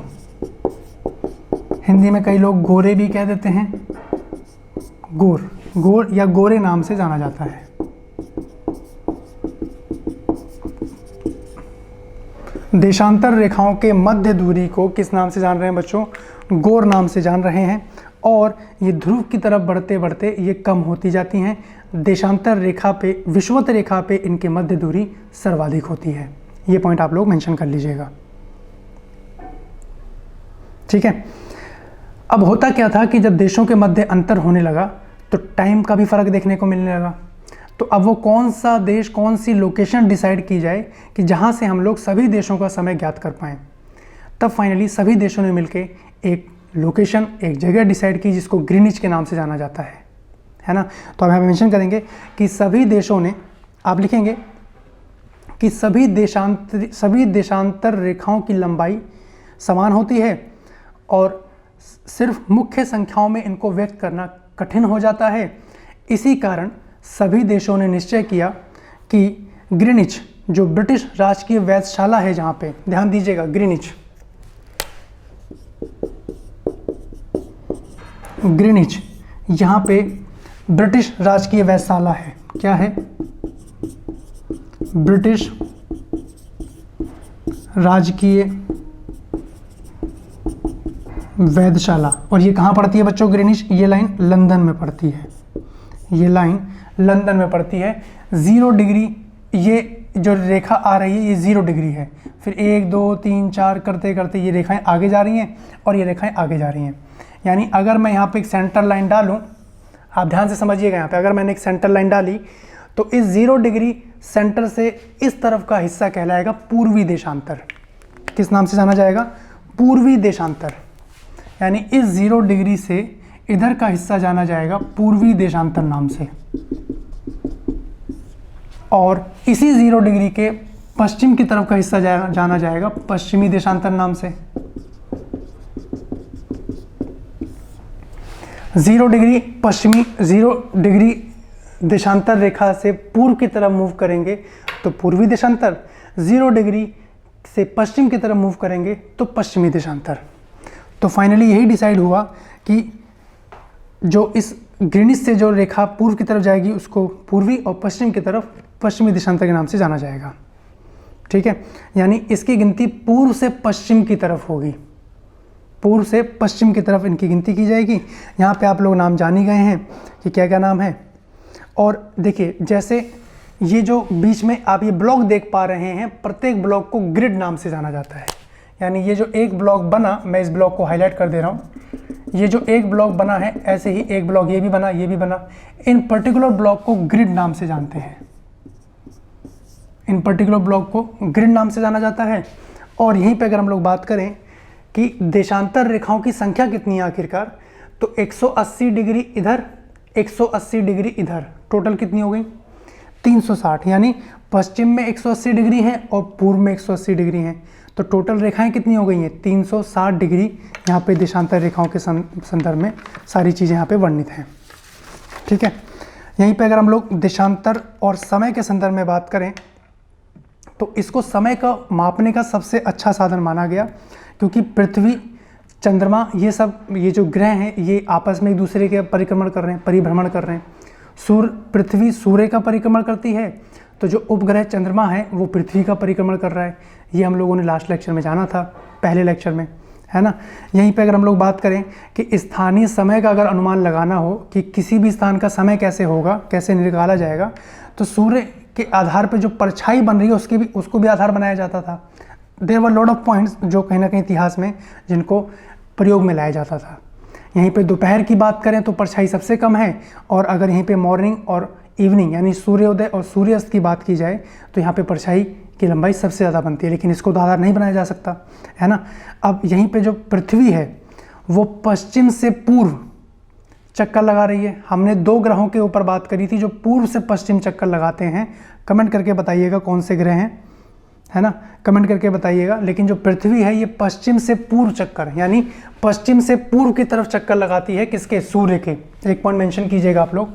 हिंदी में कई लोग गोरे भी कह देते हैं, गोर या गोरे नाम से जाना जाता है। देशांतर रेखाओं के मध्य दूरी को किस नाम से जान रहे हैं बच्चों? गोर नाम से जान रहे हैं। और ये ध्रुव की तरफ बढ़ते बढ़ते ये कम होती जाती हैं। देशांतर रेखा पे, विषुवत रेखा पे इनके मध्य दूरी सर्वाधिक होती है। ये पॉइंट आप लोग मेंशन कर लीजिएगा। ठीक है, अब होता क्या था कि जब देशों के मध्य अंतर होने लगा तो टाइम का भी फर्क देखने को मिलने लगा। तो अब वो कौन सा देश, कौन सी लोकेशन डिसाइड की जाए कि जहाँ से हम लोग सभी देशों का समय ज्ञात कर पाएँ। तब फाइनली सभी देशों ने मिलकर एक लोकेशन, एक जगह डिसाइड की जिसको ग्रीनिच के नाम से जाना जाता है ना। तो अब यहाँ पे मेंशन करेंगे कि सभी देशों ने, आप लिखेंगे कि सभी देशांतर रेखाओं की लंबाई समान होती है और सिर्फ मुख्य संख्याओं में इनको व्यक्त करना कठिन हो जाता है। इसी कारण सभी देशों ने निश्चय किया कि ग्रीनिच, जो ब्रिटिश राजकीय वेधशाला है, जहाँ पे ध्यान दीजिएगा, ग्रीनिच यहाँ पे ब्रिटिश राजकीय वेधशाला है। क्या है? ब्रिटिश राजकीय वेधशाला। और ये कहाँ पड़ती है बच्चों ग्रीनिच? ये लाइन लंदन में पड़ती है, ये लाइन लंदन में पड़ती है। 0 डिग्री ये जो रेखा आ रही है ये 0 डिग्री है। फिर 1 2 3 4 करते करते ये रेखाएं आगे जा रही हैं और ये रेखाएं आगे जा रही हैं। यानी अगर मैं यहाँ पे एक सेंटर लाइन डालूँ, आप ध्यान से समझिएगा, यहाँ पे अगर मैंने एक सेंटर लाइन डाली तो इस 0 डिग्री सेंटर से इस तरफ का हिस्सा कहलाएगा पूर्वी देशांतर। किस नाम से जाना जाएगा? पूर्वी देशांतर। यानी इस 0 डिग्री से इधर का हिस्सा जाना जाएगा पूर्वी देशांतर नाम से, और इसी 0 डिग्री के पश्चिम की तरफ का हिस्सा जाना जाएगा पश्चिमी देशांतर नाम से। 0 डिग्री देशांतर रेखा से पूर्व की तरफ मूव करेंगे तो पूर्वी देशांतर, 0 डिग्री से पश्चिम की तरफ मूव करेंगे तो पश्चिमी देशांतर। तो फाइनली यही डिसाइड हुआ कि जो इस ग्रीनिच से जो रेखा पूर्व की तरफ जाएगी उसको पूर्वी और पश्चिम की तरफ पश्चिमी देशांतर के नाम से जाना जाएगा। ठीक है, यानी इसकी गिनती पूर्व से पश्चिम की तरफ होगी, पूर्व से पश्चिम की तरफ इनकी गिनती की जाएगी। यहाँ पे आप लोग नाम जान ही गए हैं कि क्या क्या नाम है। और देखिए, जैसे ये जो बीच में आप ये ब्लॉक देख पा रहे हैं, प्रत्येक ब्लॉक को ग्रिड नाम से जाना जाता है। यानी ये जो एक ब्लॉक बना, मैं इस ब्लॉक को हाईलाइट कर दे रहा हूँ, ये जो एक ब्लॉक बना है, ऐसे ही एक ब्लॉक ये भी बना, ये भी बना। इन पर्टिकुलर ब्लॉक को ग्रिड नाम से जानते हैं, इन पर्टिकुलर ब्लॉक को ग्रिड नाम से जाना जाता है। और यहीं पे अगर हम लोग बात करें कि देशांतर रेखाओं की संख्या कितनी है आखिरकार, तो 180 डिग्री इधर, 180 डिग्री इधर, टोटल कितनी हो गई? 360, यानी पश्चिम में 180 डिग्री है और पूर्व में 180 डिग्री है। तो टोटल रेखाएं कितनी हो गई हैं? 360 डिग्री। यहाँ पे देशांतर रेखाओं के संदर्भ में सारी चीज़ें यहाँ पे वर्णित हैं। ठीक है, यहीं पे अगर हम लोग देशांतर और समय के संदर्भ में बात करें तो इसको समय का मापने का सबसे अच्छा साधन माना गया, क्योंकि पृथ्वी, चंद्रमा, ये सब, ये जो ग्रह हैं ये आपस में एक दूसरे के परिक्रमण कर रहे हैं, परिभ्रमण कर रहे हैं। पृथ्वी सूर्य का परिक्रमण करती है, तो जो उपग्रह चंद्रमा है वो पृथ्वी का परिक्रमण कर रहा है। ये हम लोगों ने लास्ट लेक्चर में जाना था, पहले लेक्चर में, है ना। यहीं पे अगर हम लोग बात करें कि स्थानीय समय का अगर अनुमान लगाना हो कि किसी भी स्थान का समय कैसे होगा, कैसे निकाला जाएगा, तो सूर्य के आधार पर जो परछाई बन रही है उसको भी आधार बनाया जाता था। There were lot of points जो कहीं ना कहीं इतिहास में जिनको प्रयोग में लाया जाता था। यहीं पे दोपहर की बात करें तो परछाई सबसे कम है, और अगर यहीं पे मॉर्निंग और इवनिंग यानी सूर्योदय और सूर्यास्त की बात की जाए तो यहाँ पे परछाई की लंबाई सबसे ज़्यादा बनती है, लेकिन इसको तो आधार नहीं बनाया जा सकता, है ना। अब यहीं पे जो पृथ्वी है वो पश्चिम से पूर्व चक्कर लगा रही है। हमने 2 ग्रहों के ऊपर बात करी थी जो पूर्व से पश्चिम चक्कर लगाते हैं। कमेंट करके बताइएगा कौन से ग्रह हैं, है ना, कमेंट करके बताइएगा। लेकिन जो पृथ्वी है ये पश्चिम से पूर्व चक्कर, यानी पश्चिम से पूर्व की तरफ चक्कर लगाती है। किसके? सूर्य के। एक पॉइंट मेंशन कीजिएगा आप लोग।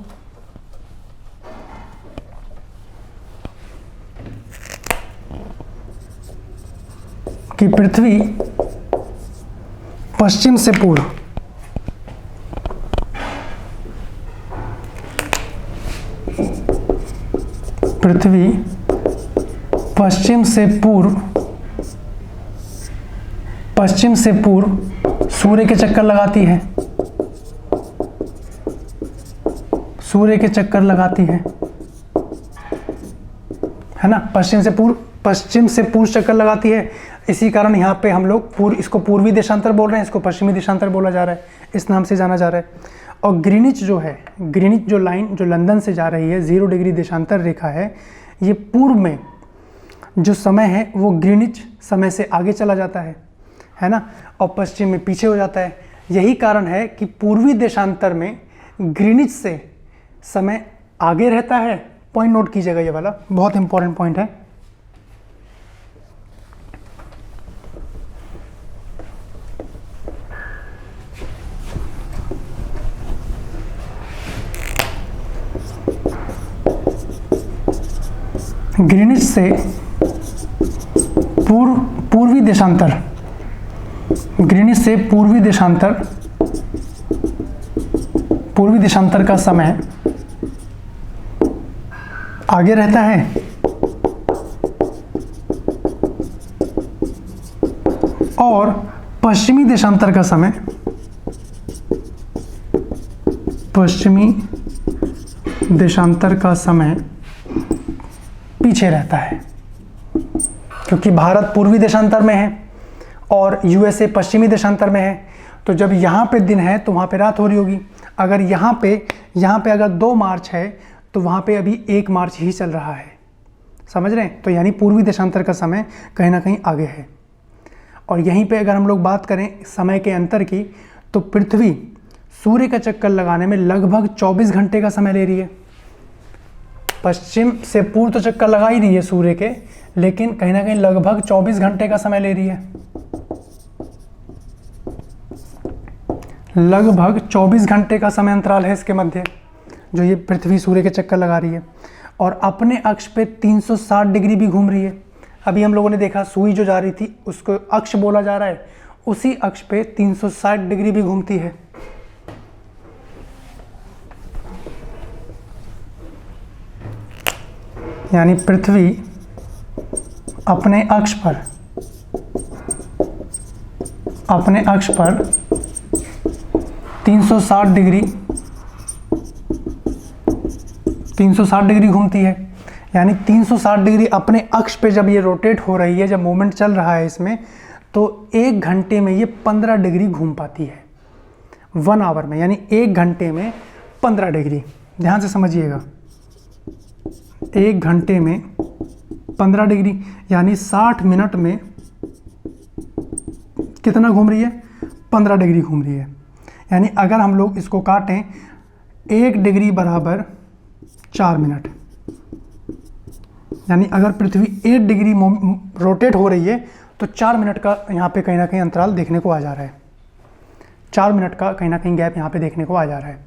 कि पृथ्वी पश्चिम से पूर्व, पृथ्वी पश्चिम से पूर्व सूर्य के चक्कर लगाती है, सूर्य के चक्कर लगाती है ना। पश्चिम से पूर्व चक्कर लगाती है। इसी कारण यहाँ पे हम लोग इसको पूर्वी देशांतर बोल रहे हैं, इसको पश्चिमी देशांतर बोला जा रहा है, इस नाम से जाना जा रहा है। और ग्रीनिच जो है, ग्रीनिच जो लाइन जो लंदन से जा रही है, 0 डिग्री देशांतर रेखा है, ये पूर्व में जो समय है वो ग्रीनिच समय से आगे चला जाता है ना, और पश्चिम में पीछे हो जाता है। यही कारण है कि पूर्वी देशांतर में ग्रीनिच से समय आगे रहता है। पॉइंट नोट कीजिएगा, ये वाला बहुत इंपॉर्टेंट पॉइंट है। ग्रीनिच से पूर्वी देशांतर, ग्रीनिच से पूर्वी देशांतर का समय आगे रहता है, और पश्चिमी देशांतर का समय पीछे रहता है। क्योंकि भारत पूर्वी देशांतर में है और यूएसए पश्चिमी देशांतर में है, तो जब यहाँ पे दिन है तो वहाँ पे रात हो रही होगी। अगर यहाँ पे अगर 2 मार्च है तो वहाँ पे अभी 1 मार्च ही चल रहा है, समझ रहे हैं। तो यानी पूर्वी देशांतर का समय कहीं ना कहीं आगे है। और यहीं पे अगर हम लोग बात करें समय के अंतर की, तो पृथ्वी सूर्य का चक्कर लगाने में लगभग 24 घंटे का समय ले रही है। पश्चिम से पूर्व तो चक्कर लगा ही रही है सूर्य के, लेकिन कहीं ना कहीं लगभग 24 घंटे का समय ले रही है। लगभग 24 घंटे का समय अंतराल है इसके मध्य, जो ये पृथ्वी सूर्य के चक्कर लगा रही है। और अपने अक्ष पे 360 डिग्री भी घूम रही है। अभी हम लोगों ने देखा सुई जो जा रही थी उसको अक्ष बोला जा रहा है, उसी अक्ष पे 360 डिग्री भी घूमती है। यानी पृथ्वी अपने अक्ष पर 360 डिग्री घूमती है। यानी 360 डिग्री अपने अक्ष पे जब ये रोटेट हो रही है, जब मूवमेंट चल रहा है इसमें, तो 1 घंटे में ये 15 डिग्री घूम पाती है 1 आवर में। यानी 1 घंटे में 15 डिग्री, ध्यान से समझिएगा। 1 घंटे में 15 डिग्री, यानी 60 मिनट में कितना घूम रही है? 15 डिग्री घूम रही है। यानी अगर हम लोग इसको काटें, 1 डिग्री बराबर 4 मिनट, यानी अगर पृथ्वी 8 डिग्री रोटेट हो रही है तो 4 मिनट का यहाँ पे कहीं ना कहीं अंतराल देखने को आ जा रहा है। 4 मिनट का कहीं ना कहीं गैप यहाँ पे देखने को आ जा रहा है।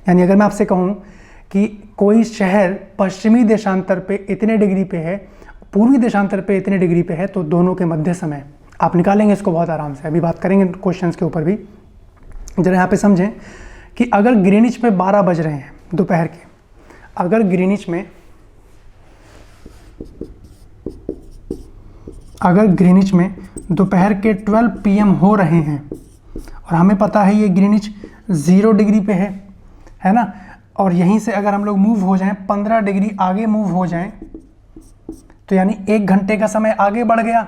यानी अगर मैं आपसे कहूँ कि कोई शहर पश्चिमी देशांतर पे इतने डिग्री पे है, पूर्वी देशांतर पे इतने डिग्री पे है, तो दोनों के मध्य समय आप निकालेंगे इसको बहुत आराम से। अभी बात करेंगे क्वेश्चंस के ऊपर भी। जरा यहाँ पे समझें कि अगर ग्रीनिच पे 12 बज रहे हैं दोपहर के, अगर ग्रीनिच में दोपहर के 12 PM हो रहे हैं, और हमें पता है ये ग्रीनिच 0 डिग्री पे है ना, और यहीं से अगर हम लोग मूव हो जाएं 15 डिग्री आगे मूव हो जाएं, तो यानी 1 घंटे का समय आगे बढ़ गया,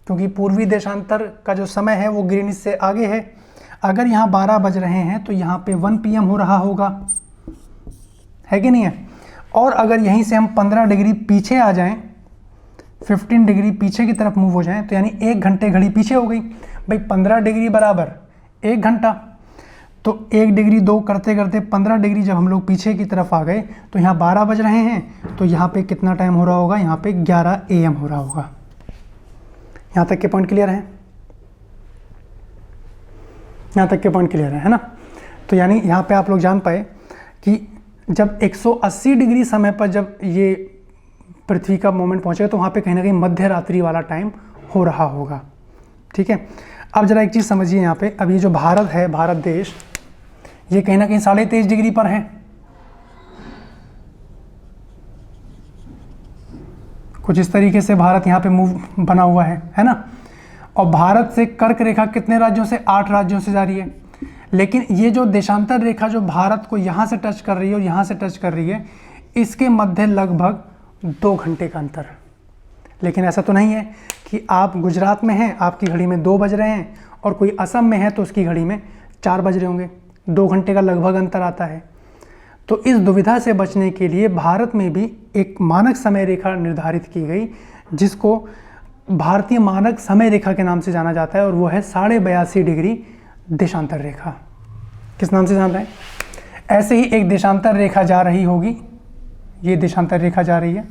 क्योंकि पूर्वी देशांतर का जो समय है वो ग्रीनिच से आगे है। अगर यहाँ 12 बज रहे हैं तो यहाँ पे 1 PM हो रहा होगा, है कि नहीं है। और अगर यहीं से हम 15 डिग्री पीछे आ जाएं, 15 डिग्री पीछे की तरफ मूव हो जाएं, तो यानी 1 घंटे घड़ी पीछे हो गई। भाई 15 डिग्री बराबर 1 घंटा, तो 1 डिग्री 2 करते करते 15 डिग्री जब हम लोग पीछे की तरफ आ गए, तो यहाँ 12 बज रहे हैं, तो यहाँ पे कितना टाइम हो रहा होगा, यहाँ पे 11 AM हो रहा होगा। यहाँ तक के पॉइंट क्लियर है? यहाँ तक के पॉइंट क्लियर है ना। तो यानी यहाँ पे आप लोग जान पाए कि जब 180 डिग्री समय पर जब ये पृथ्वी का मोमेंट पहुँचेगा, तो वहाँ पे कहीं ना कहीं मध्य रात्रि वाला टाइम हो रहा होगा। ठीक है, अब जरा एक चीज़ समझिए यहाँ पे। अब ये जो भारत है, भारत देश, ये कहीं ना कहीं 23.5 डिग्री पर है। कुछ इस तरीके से भारत यहाँ पे मूव बना हुआ है ना। और भारत से कर्क रेखा कितने राज्यों से? 8 राज्यों से जा रही है। लेकिन ये जो देशांतर रेखा जो भारत को यहाँ से टच कर रही है और यहाँ से टच कर रही है, इसके मध्य लगभग 2 घंटे का अंतर। लेकिन ऐसा तो नहीं है कि आप गुजरात में हैं, आपकी घड़ी में 2 बज रहे हैं, और कोई असम में है तो उसकी घड़ी में 4 बज रहे होंगे। 2 घंटे का लगभग अंतर आता है। तो इस दुविधा से बचने के लिए भारत में भी एक मानक समय रेखा निर्धारित की गई, जिसको भारतीय मानक समय रेखा के नाम से जाना जाता है, और वो है 82.5 डिग्री देशांतर रेखा। किस नाम से जान रहे हैं? ऐसे ही एक देशांतर रेखा जा रही होगी, ये देशांतर रेखा जा रही है,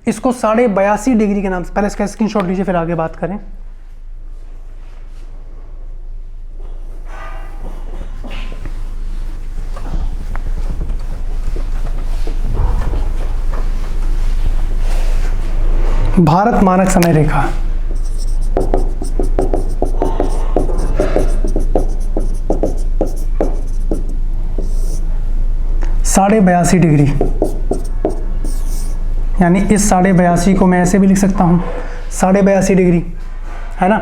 इसको 82.5 डिग्री के नाम से, पहले इसका स्क्रीनशॉट लीजिए फिर आगे बात करें। भारत मानक समय रेखा, साढ़े 82 डिग्री, यानी इस 82.5 को मैं ऐसे भी लिख सकता हूँ 82.5 डिग्री, है ना।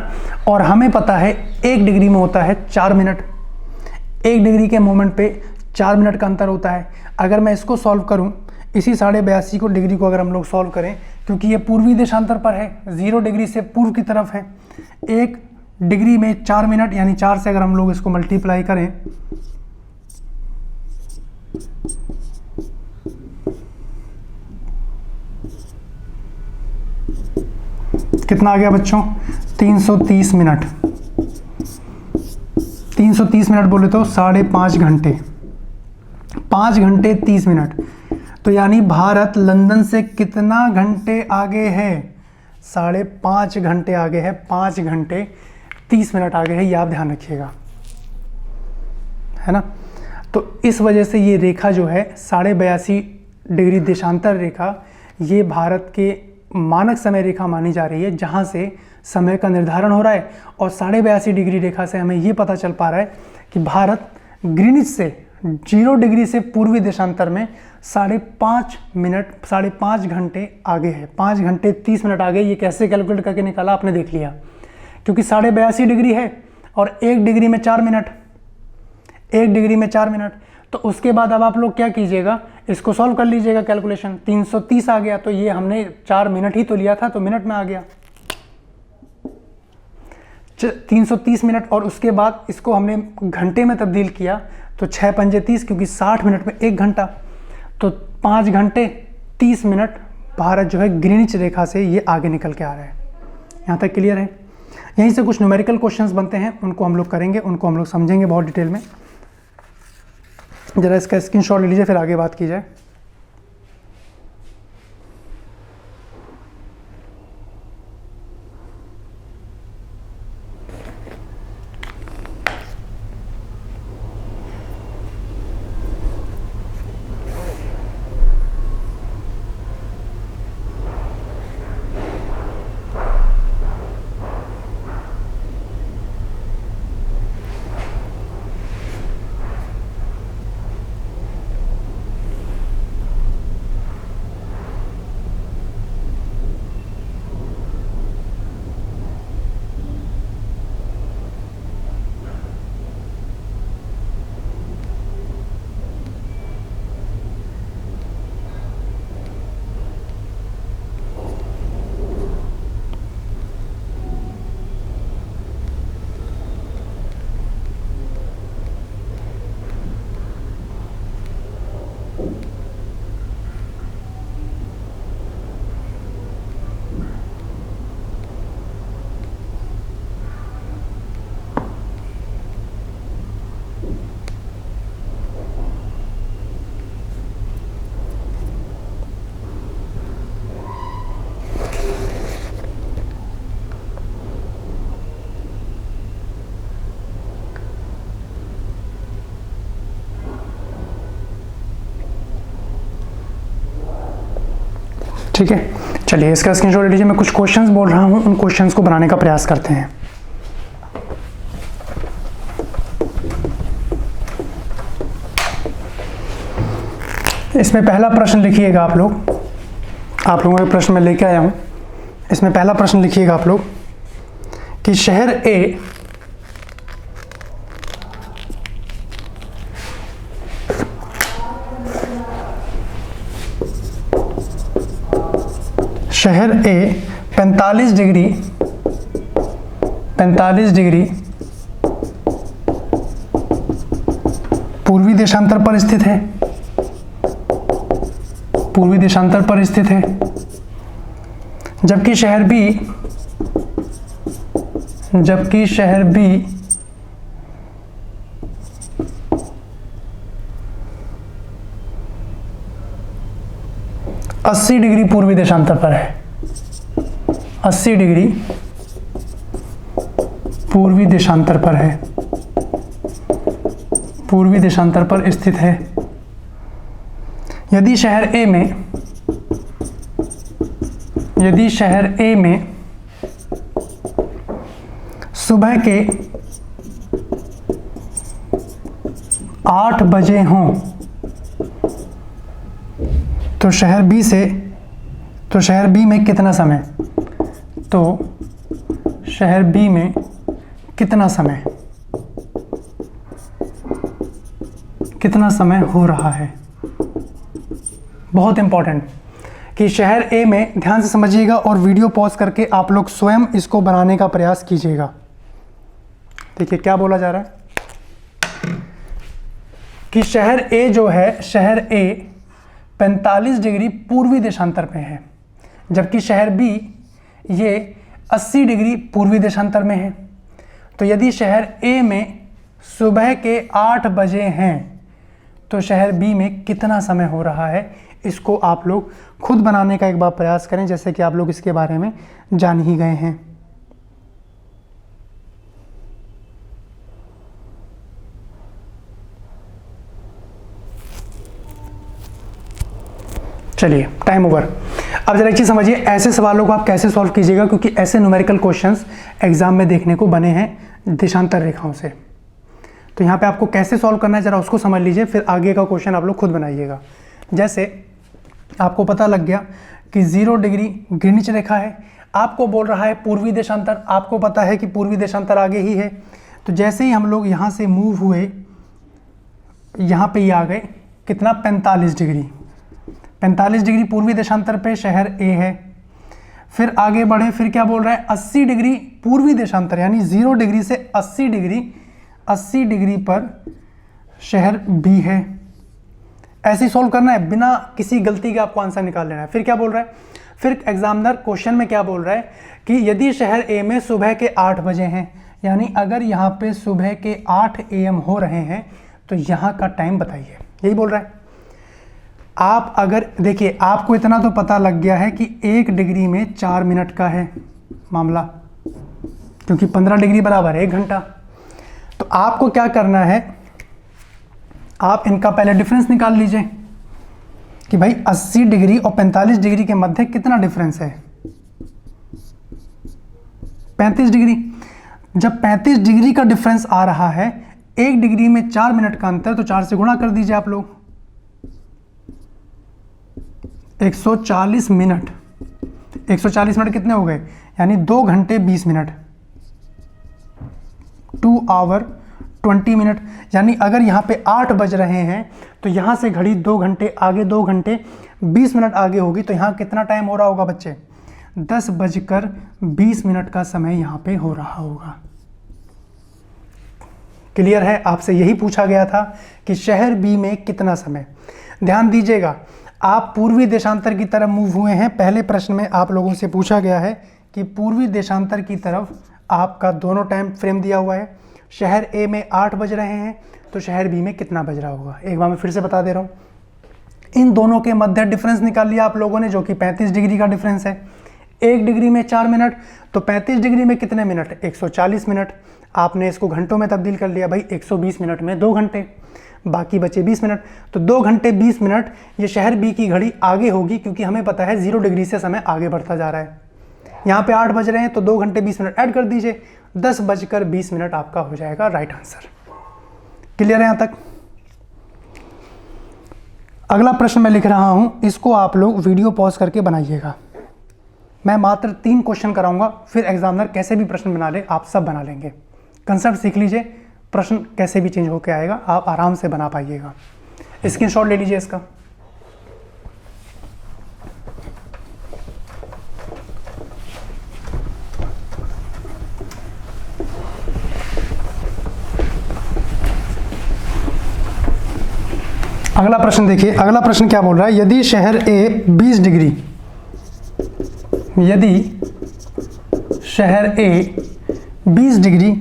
और हमें पता है 1 डिग्री में होता है 4 मिनट। 1 डिग्री के मोमेंट पे 4 मिनट का अंतर होता है। अगर मैं इसको सॉल्व करूँ, इसी 82.5 को डिग्री को अगर हम लोग सॉल्व करें, क्योंकि ये पूर्वी देशांतर पर है, 0 डिग्री से पूर्व की तरफ है, 1 डिग्री में 4 मिनट, यानी 4 से अगर हम लोग इसको मल्टीप्लाई करें, कितना आ गया बच्चों? 330 मिनट। 330 मिनट बोले तो 5.5 घंटे, 5 घंटे 30 मिनट। तो यानी भारत लंदन से कितना घंटे आगे है? 5.5 घंटे आगे है, 5 घंटे 30 मिनट आगे है। ये आप ध्यान रखिएगा, है ना। तो इस वजह से ये रेखा जो है 82.5 डिग्री देशांतर रेखा, ये भारत के मानक समय रेखा मानी जा रही है, जहाँ से समय का निर्धारण हो रहा है। और 82.5 डिग्री रेखा से हमें ये पता चल पा रहा है कि भारत ग्रीनिच से 0 डिग्री से पूर्वी देशांतर में 5.5 मिनट, 5.5 घंटे आगे है, 5 घंटे 30 मिनट आगे। ये कैसे कैलकुलेट करके निकाला आपने देख लिया, क्योंकि 82.5 डिग्री है और 1 डिग्री में 4 मिनट, 1 डिग्री में 4 मिनट। तो उसके बाद अब आप लोग क्या कीजिएगा, इसको सॉल्व कर लीजिएगा कैलकुलेशन। 330 आ गया, तो ये हमने 4 मिनट ही तो लिया था, तो मिनट में आ गया 330 मिनट। और उसके बाद इसको हमने घंटे में तब्दील किया, तो 6 पंजे 30, क्योंकि 60 मिनट में 1 घंटा, तो 5 घंटे 30 मिनट भारत जो है ग्रीनिच रेखा से ये आगे निकल के आ रहा है। यहाँ तक क्लियर है? यहीं से कुछ न्यूमेरिकल क्वेश्चंस बनते हैं, उनको हम लोग करेंगे, उनको हम लोग समझेंगे बहुत डिटेल में। जरा इसका स्क्रीनशॉट ले लीजिए, फिर आगे बात की जाए। ठीक है, चलिए इसका स्क्रीनशॉट ले लीजिए। मैं कुछ क्वेश्चंस बोल रहा हूँ, उन क्वेश्चंस को बनाने का प्रयास करते हैं। इसमें पहला प्रश्न लिखिएगा आप लोगों के प्रश्न में लेके आया हूँ। इसमें पहला प्रश्न लिखिएगा आप लोग कि शहर ए शहर ए 45 डिग्री पूर्वी देशांतर पर स्थित है। पूर्वी देशांतर पर स्थित है, जबकि शहर बी 80 डिग्री पूर्वी देशांतर पर है। 80 डिग्री पूर्वी देशांतर पर है, पूर्वी देशांतर पर स्थित है। यदि शहर ए में सुबह के 8 बजे हों तो शहर बी में कितना समय? तो शहर बी में कितना समय हो रहा है? बहुत इंपॉर्टेंट कि शहर ए में, ध्यान से समझिएगा और वीडियो पॉज करके आप लोग स्वयं इसको बनाने का प्रयास कीजिएगा। देखिए क्या बोला जा रहा है कि शहर ए जो है, शहर ए 45 डिग्री पूर्वी देशांतर में है, जबकि शहर बी ये 80 डिग्री पूर्वी देशांतर में है। तो यदि शहर ए में सुबह के 8 बजे हैं तो शहर बी में कितना समय हो रहा है? इसको आप लोग खुद बनाने का एक बार प्रयास करें, जैसे कि आप लोग इसके बारे में जान ही गए हैं। चलिए टाइम ओवर। अब जरा एक चीज समझिए, ऐसे सवालों को आप कैसे सॉल्व कीजिएगा, क्योंकि ऐसे न्यूमेरिकल क्वेश्चंस एग्जाम में देखने को बने हैं देशांतर रेखाओं से। तो यहाँ पे आपको कैसे सॉल्व करना है जरा उसको समझ लीजिए, फिर आगे का क्वेश्चन आप लोग खुद बनाइएगा। जैसे आपको पता लग गया कि 0 डिग्री ग्रीनिच रेखा है, आपको बोल रहा है पूर्वी देशांतर, आपको पता है कि पूर्वी देशांतर आगे ही है। तो जैसे ही हम लोग यहाँ से मूव हुए, यहाँ पे ही आ गए, कितना? 45 डिग्री। 45 डिग्री पूर्वी देशांतर पे शहर ए है। फिर आगे बढ़े, फिर क्या बोल रहा है? 80 डिग्री पूर्वी देशांतर, यानी 0 डिग्री से 80 डिग्री पर शहर बी है। ऐसे सॉल्व करना है, बिना किसी गलती के आपको आंसर निकाल लेना है। फिर क्या बोल रहा है? फिर एग्जामिनर क्वेश्चन में क्या बोल रहा है कि यदि शहर ए में सुबह के 8 बजे हैं, यानी अगर यहाँ पे सुबह के 8 AM हो रहे हैं तो यहाँ का टाइम बताइए, यही बोल रहा है। आप अगर देखिए, आपको इतना तो पता लग गया है कि 1 डिग्री में 4 मिनट का है मामला, क्योंकि 15 डिग्री बराबर है 1 घंटा। तो आपको क्या करना है, आप इनका पहले डिफरेंस निकाल लीजिए कि भाई 80 डिग्री और 45 डिग्री के मध्य कितना डिफरेंस है? 35 डिग्री। जब 35 डिग्री का डिफरेंस आ रहा है, 1 डिग्री में 4 मिनट का अंतर, तो 4 से गुणा कर दीजिए आप लोग। 140 मिनट। 140 मिनट कितने हो गए? यानी 2 घंटे 20 मिनट, 2 आवर 20 मिनट। यानी अगर यहाँ पे 8 बज रहे हैं तो यहाँ से घड़ी 2 घंटे आगे, 2 घंटे 20 मिनट आगे होगी। तो यहाँ कितना टाइम हो रहा होगा बच्चे? 10:20 का समय यहाँ पे हो रहा होगा। क्लियर है? आपसे यही पूछा गया था कि शहर बी में कितना समय। ध्यान दीजिएगा, आप पूर्वी देशांतर की तरफ मूव हुए हैं। पहले प्रश्न में आप लोगों से पूछा गया है कि पूर्वी देशांतर की तरफ आपका दोनों टाइम फ्रेम दिया हुआ है। शहर ए में 8 बज रहे हैं तो शहर बी में कितना बज रहा होगा? एक बार मैं फिर से बता दे रहा हूँ। इन दोनों के मध्य डिफरेंस निकाल लिया आप लोगों ने, जो कि 35 डिग्री का डिफरेंस है। 1 डिग्री में 4 मिनट, तो 35 डिग्री में कितने मिनट? 140 मिनट। आपने इसको घंटों में तब्दील कर लिया भाई, 120 मिनट में 2 घंटे, बाकी बचे 20 मिनट। तो 2 घंटे 20 मिनट ये शहर बी की घड़ी आगे होगी, क्योंकि हमें पता है 0 डिग्री से समय आगे बढ़ता जा रहा है। यहाँ पे 8 बज रहे हैं, तो 2 घंटे 20 मिनट ऐड कर दीजिए, 10:20 आपका हो जाएगा राइट आंसर। क्लियर है यहाँ तक? अगला प्रश्न मैं लिख रहा हूँ, इसको आप लोग वीडियो पॉज करके बनाइएगा। मैं मात्र 3 क्वेश्चन कराऊंगा, फिर एग्जामिनर कैसे भी प्रश्न बना ले आप सब बना लेंगे। कंसेप्ट सीख लीजिए, प्रश्न कैसे भी चेंज होकर आएगा, आप आराम से बना पाइएगा। स्क्रीनशॉट ले लीजिए इसका। अगला प्रश्न देखिए, अगला प्रश्न क्या बोल रहा है, यदि शहर ए 20 डिग्री, यदि शहर ए 20 डिग्री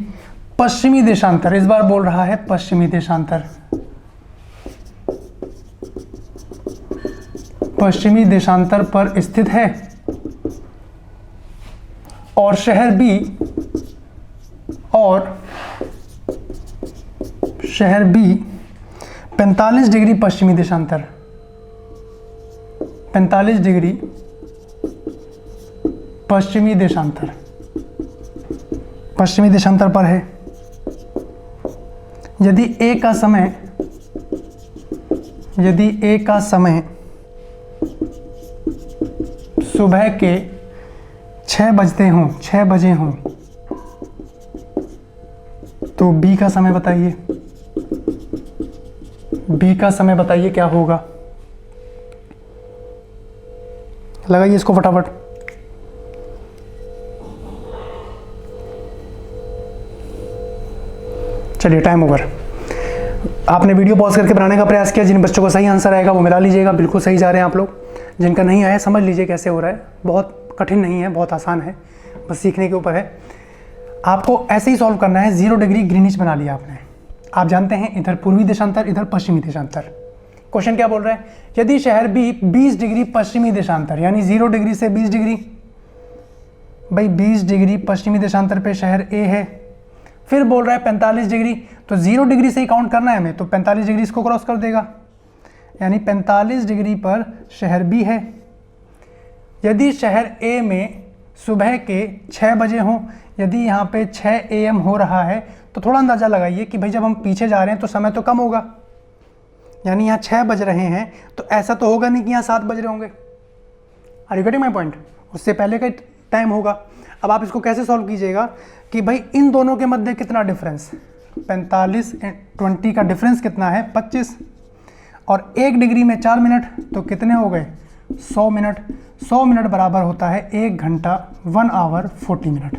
पश्चिमी देशांतर, इस बार बोल रहा है पश्चिमी देशांतर, पश्चिमी देशांतर पर स्थित है, और शहर बी, और शहर बी 45 डिग्री पश्चिमी देशांतर, 45 डिग्री पश्चिमी देशांतर, पश्चिमी देशांतर पर है। यदि ए का समय, यदि ए का समय सुबह के 6 बजते हों, 6 बजे हों, तो बी का समय बताइए, बी का समय बताइए क्या होगा। लगाइए इसको फटाफट। चलिए टाइम ओवर। आपने वीडियो पॉज करके बनाने का प्रयास किया, जिन बच्चों को सही आंसर आएगा वो मिला लीजिएगा, बिल्कुल सही जा रहे हैं आप लोग। जिनका नहीं आया समझ लीजिए कैसे हो रहा है, बहुत कठिन नहीं है, बहुत आसान है, बस सीखने के ऊपर है। आपको ऐसे ही सॉल्व करना है। 0 डिग्री ग्रीनिच बना लिया आपने, आप जानते हैं इधर पूर्वी देशांतर, इधर पश्चिमी देशांतर। क्वेश्चन क्या बोल रहा है, यदि शहर बी 20 डिग्री पश्चिमी देशांतर, यानी 0 डिग्री से 20 डिग्री, भाई 20 डिग्री पश्चिमी देशांतर पे शहर ए है, फिर बोल रहा है 45 डिग्री, तो 0 डिग्री से ही काउंट करना है हमें, तो 45 डिग्री इसको क्रॉस कर देगा, यानी 45 डिग्री पर शहर बी है। यदि शहर ए में सुबह के 6 बजे हों, यदि यहाँ पे 6 AM हो रहा है, तो थोड़ा अंदाज़ा लगाइए कि भाई जब हम पीछे जा रहे हैं तो समय तो कम होगा, यानी यहाँ 6 बज रहे हैं, तो ऐसा तो होगा नहीं कि यहाँ 7 बज रहे होंगे। Are you getting my point? उससे पहले का टाइम होगा। अब आप इसको कैसे सॉल्व कीजिएगा कि भाई इन दोनों के मध्य कितना डिफरेंस, 45 + 20 का डिफरेंस कितना है, 25, और 1 डिग्री में 4 मिनट, तो कितने हो गए, 100 मिनट। 100 मिनट बराबर होता है 1 घंटा, 1 आवर 40 मिनट।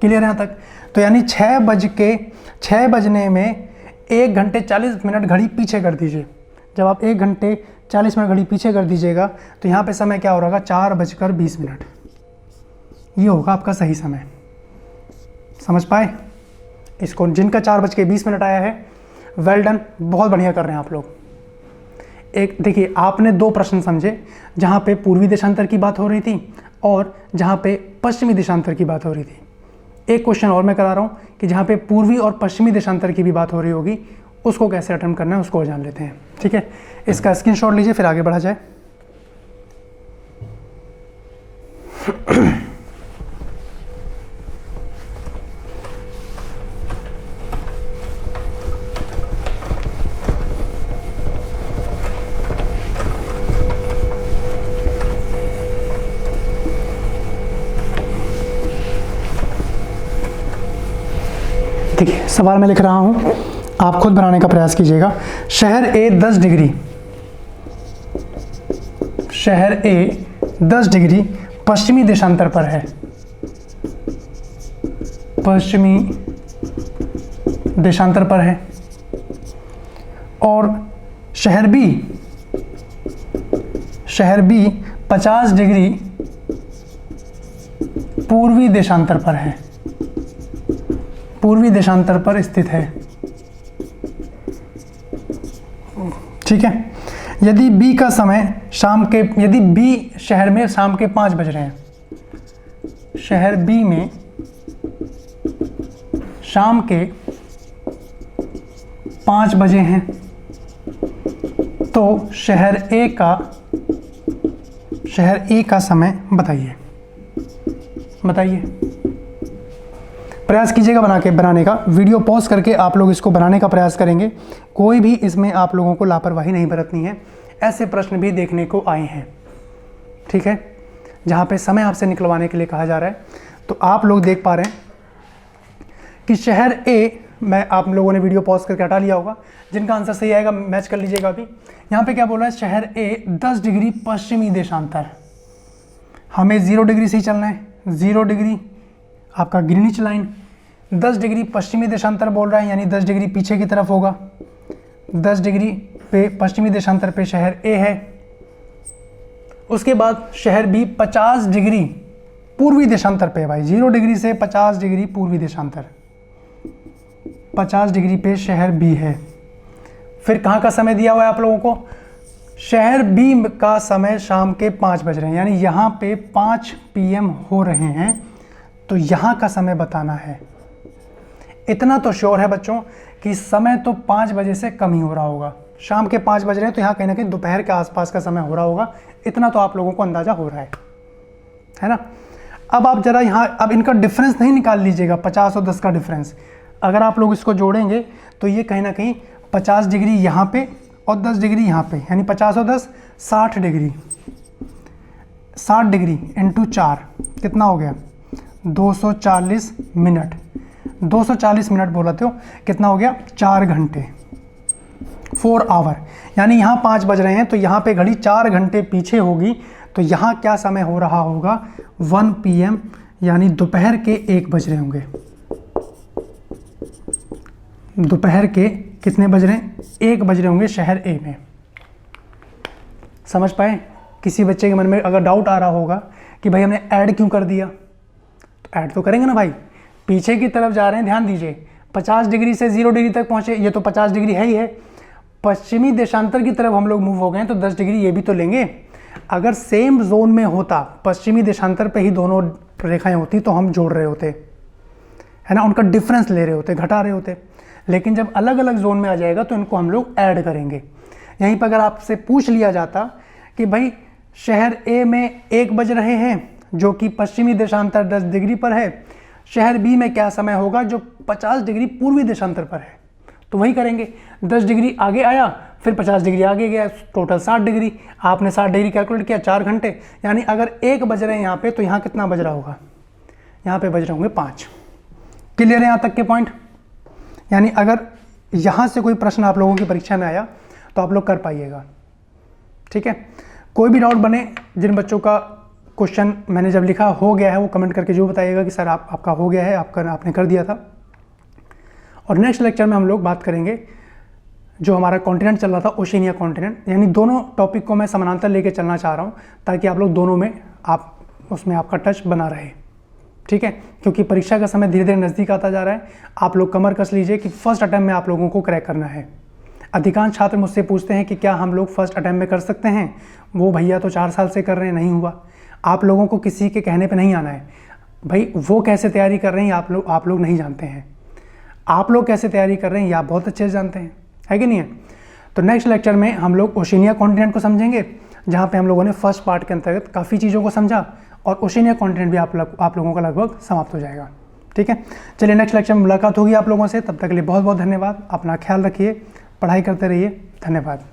क्लियर है यहाँ तक? तो यानी 6 बजने में 1 घंटे 40 मिनट घड़ी पीछे कर दीजिए। जब आप 1 घंटे 40 मिनट घड़ी पीछे कर दीजिएगा, तो यहाँ पे समय क्या हो रहा होगा, 4:20। ये होगा आपका सही समय। समझ पाए इसको? जिनका 4:20 आया है, वेल डन, बहुत बढ़िया कर रहे हैं आप लोग। एक देखिए, आपने 2 प्रश्न समझे, जहाँ पे पूर्वी देशांतर की बात हो रही थी और जहाँ पे पश्चिमी देशांतर की बात हो रही थी। एक क्वेश्चन और मैं करा रहा हूँ कि जहाँ पे पूर्वी और पश्चिमी देशांतर की भी बात हो रही होगी, उसको कैसे अटेम्प्ट करना है उसको और जान लेते हैं। ठीक है, इसका स्क्रीनशॉट लीजिए, फिर आगे बढ़ा जाए। देखिए, सवाल मैं लिख रहा हूं, आप खुद बनाने का प्रयास कीजिएगा। शहर ए 10 डिग्री, शहर ए 10 डिग्री पश्चिमी देशांतर पर है, पश्चिमी देशांतर पर है, और शहर बी 50 डिग्री पूर्वी देशांतर पर है, पूर्वी देशांतर पर स्थित है। ठीक है, यदि बी का समय शाम के, यदि बी शहर में शाम के 5 बज रहे हैं, शहर बी में शाम के 5 बजे हैं, तो शहर ए का समय बताइए। प्रयास कीजिएगा बनाने का। वीडियो पॉज करके आप लोग इसको बनाने का प्रयास करेंगे। कोई भी इसमें आप लोगों को लापरवाही नहीं बरतनी है। ऐसे प्रश्न भी देखने को आए हैं, ठीक है, जहाँ पे समय आपसे निकलवाने के लिए कहा जा रहा है। तो आप लोग देख पा रहे हैं कि शहर ए, मैं आप लोगों ने वीडियो पॉज करके हटा लिया होगा, जिनका आंसर सही आएगा मैच कर लीजिएगा। अभी यहाँ पे क्या बोल रहा है, शहर ए 10 डिग्री पश्चिमी देशांतर। हमें 0 डिग्री से ही चलना है। 0 डिग्री आपका ग्रीनिच लाइन, 10 डिग्री पश्चिमी देशांतर बोल रहा है, यानी 10 डिग्री पीछे की तरफ होगा। 10 डिग्री पे पश्चिमी देशांतर पे शहर ए है। उसके बाद शहर बी 50 डिग्री पूर्वी देशांतर पे है भाई। 0 डिग्री से 50 डिग्री पूर्वी देशांतर, 50 डिग्री पे शहर बी है। फिर कहाँ का समय दिया हुआ है आप लोगों को, शहर बी का समय शाम के 5 बज रहे हैं, यानी यहाँ पे 5 PM हो रहे हैं, तो यहाँ का समय बताना है। इतना तो श्योर है बच्चों कि समय तो 5 बजे से कम ही हो रहा होगा। शाम के 5 बज रहे हैं, तो यहाँ कहीं ना कहीं दोपहर के आसपास का समय हो रहा होगा। इतना तो आप लोगों को अंदाजा हो रहा है ना। अब आप जरा यहाँ, अब इनका डिफरेंस नहीं निकाल लीजिएगा, 50 और 10 का डिफरेंस। अगर आप लोग इसको जोड़ेंगे तो ये कहीं ना कहीं 50 डिग्री यहाँ पे और 10 डिग्री यहाँ पे, यानी 50 और 10 60 डिग्री। 60 डिग्री इंटू 4 कितना हो गया, 240 मिनट। 240 मिनट बोलते हो, कितना हो गया, 4 घंटे, 4 आवर। यानी यहाँ 5 बज रहे हैं, तो यहाँ पे घड़ी 4 घंटे पीछे होगी। तो यहाँ क्या समय हो रहा होगा, 1 PM, यानी दोपहर के 1 बज रहे होंगे। दोपहर के कितने बज रहे हैं, 1 बज रहे होंगे शहर ए में। समझ पाए? किसी बच्चे के मन में अगर डाउट आ रहा होगा कि भाई हमने ऐड क्यों कर दिया, तो ऐड तो करेंगे ना भाई, पीछे की तरफ जा रहे हैं। ध्यान दीजिए, 50 डिग्री से 0 डिग्री तक पहुंचे, ये तो 50 डिग्री है ही है। पश्चिमी देशांतर की तरफ हम लोग मूव हो गए हैं, तो 10 डिग्री ये भी तो लेंगे। अगर सेम जोन में होता, पश्चिमी देशांतर पे ही दोनों रेखाएं होती, तो हम जोड़ रहे होते, है ना, उनका डिफरेंस ले रहे होते, घटा रहे होते। लेकिन जब अलग अलग जोन में आ जाएगा तो इनको हम लोग ऐड करेंगे। यहीं पर अगर आपसे पूछ लिया जाता कि भाई शहर ए में 1 बज रहे हैं, जो कि पश्चिमी देशांतर 10 डिग्री पर है, शहर बी में क्या समय होगा जो 50 डिग्री पूर्वी देशांतर पर है, तो वही करेंगे। 10 डिग्री आगे आया, फिर 50 डिग्री आगे गया, टोटल 60 डिग्री। आपने 60 डिग्री कैलकुलेट किया, 4 घंटे, यानी अगर 1 बज रहे हैं यहाँ पे, तो यहाँ कितना बज रहा होगा, यहाँ पे बज रहे होंगे 5। क्लियर है यहाँ तक के पॉइंट? यानी अगर यहाँ से कोई प्रश्न आप लोगों की परीक्षा में आया तो आप लोग कर पाइएगा, ठीक है। कोई भी डाउट बने, जिन बच्चों का क्वेश्चन मैंने जब लिखा हो गया है, वो कमेंट करके जो बताइएगा कि सर आपका हो गया है, आपने कर दिया था। और नेक्स्ट लेक्चर में हम लोग बात करेंगे जो हमारा कॉन्टिनेंट चल रहा था, ओशिनिया कॉन्टिनेंट, यानी दोनों टॉपिक को मैं समानांतर लेके चलना चाह रहा हूँ, ताकि आप लोग दोनों में उसमें आपका टच बना रहे, ठीक है। क्योंकि परीक्षा का समय धीरे धीरे नज़दीक आता जा रहा है। आप लोग कमर कस लीजिए कि फर्स्ट अटैम्प्ट में आप लोगों को क्रैक करना है। अधिकांश छात्र मुझसे पूछते हैं कि क्या हम लोग फर्स्ट अटैम्प्ट में कर सकते हैं, वो भैया तो 4 साल से कर रहे हैं, नहीं हुआ। आप लोगों को किसी के कहने पे नहीं आना है भाई, वो कैसे तैयारी कर रहे हैं आप लोग नहीं जानते हैं। आप लोग कैसे तैयारी कर रहे हैं ये आप बहुत अच्छे से जानते हैं, है कि नहीं है। तो नेक्स्ट लेक्चर में हम लोग ओशिनिया कॉन्टिनेंट को समझेंगे, जहाँ पे हम लोगों ने फर्स्ट पार्ट के अंतर्गत काफ़ी चीज़ों को समझा, और ओशिनिया कॉन्टिनेंट भी आप लोगों का लगभग समाप्त हो जाएगा, ठीक है। चलिए नेक्स्ट लेक्चर में मुलाकात होगी आप लोगों से, तब तक के लिए बहुत बहुत धन्यवाद। अपना ख्याल रखिए, पढ़ाई करते रहिए, धन्यवाद।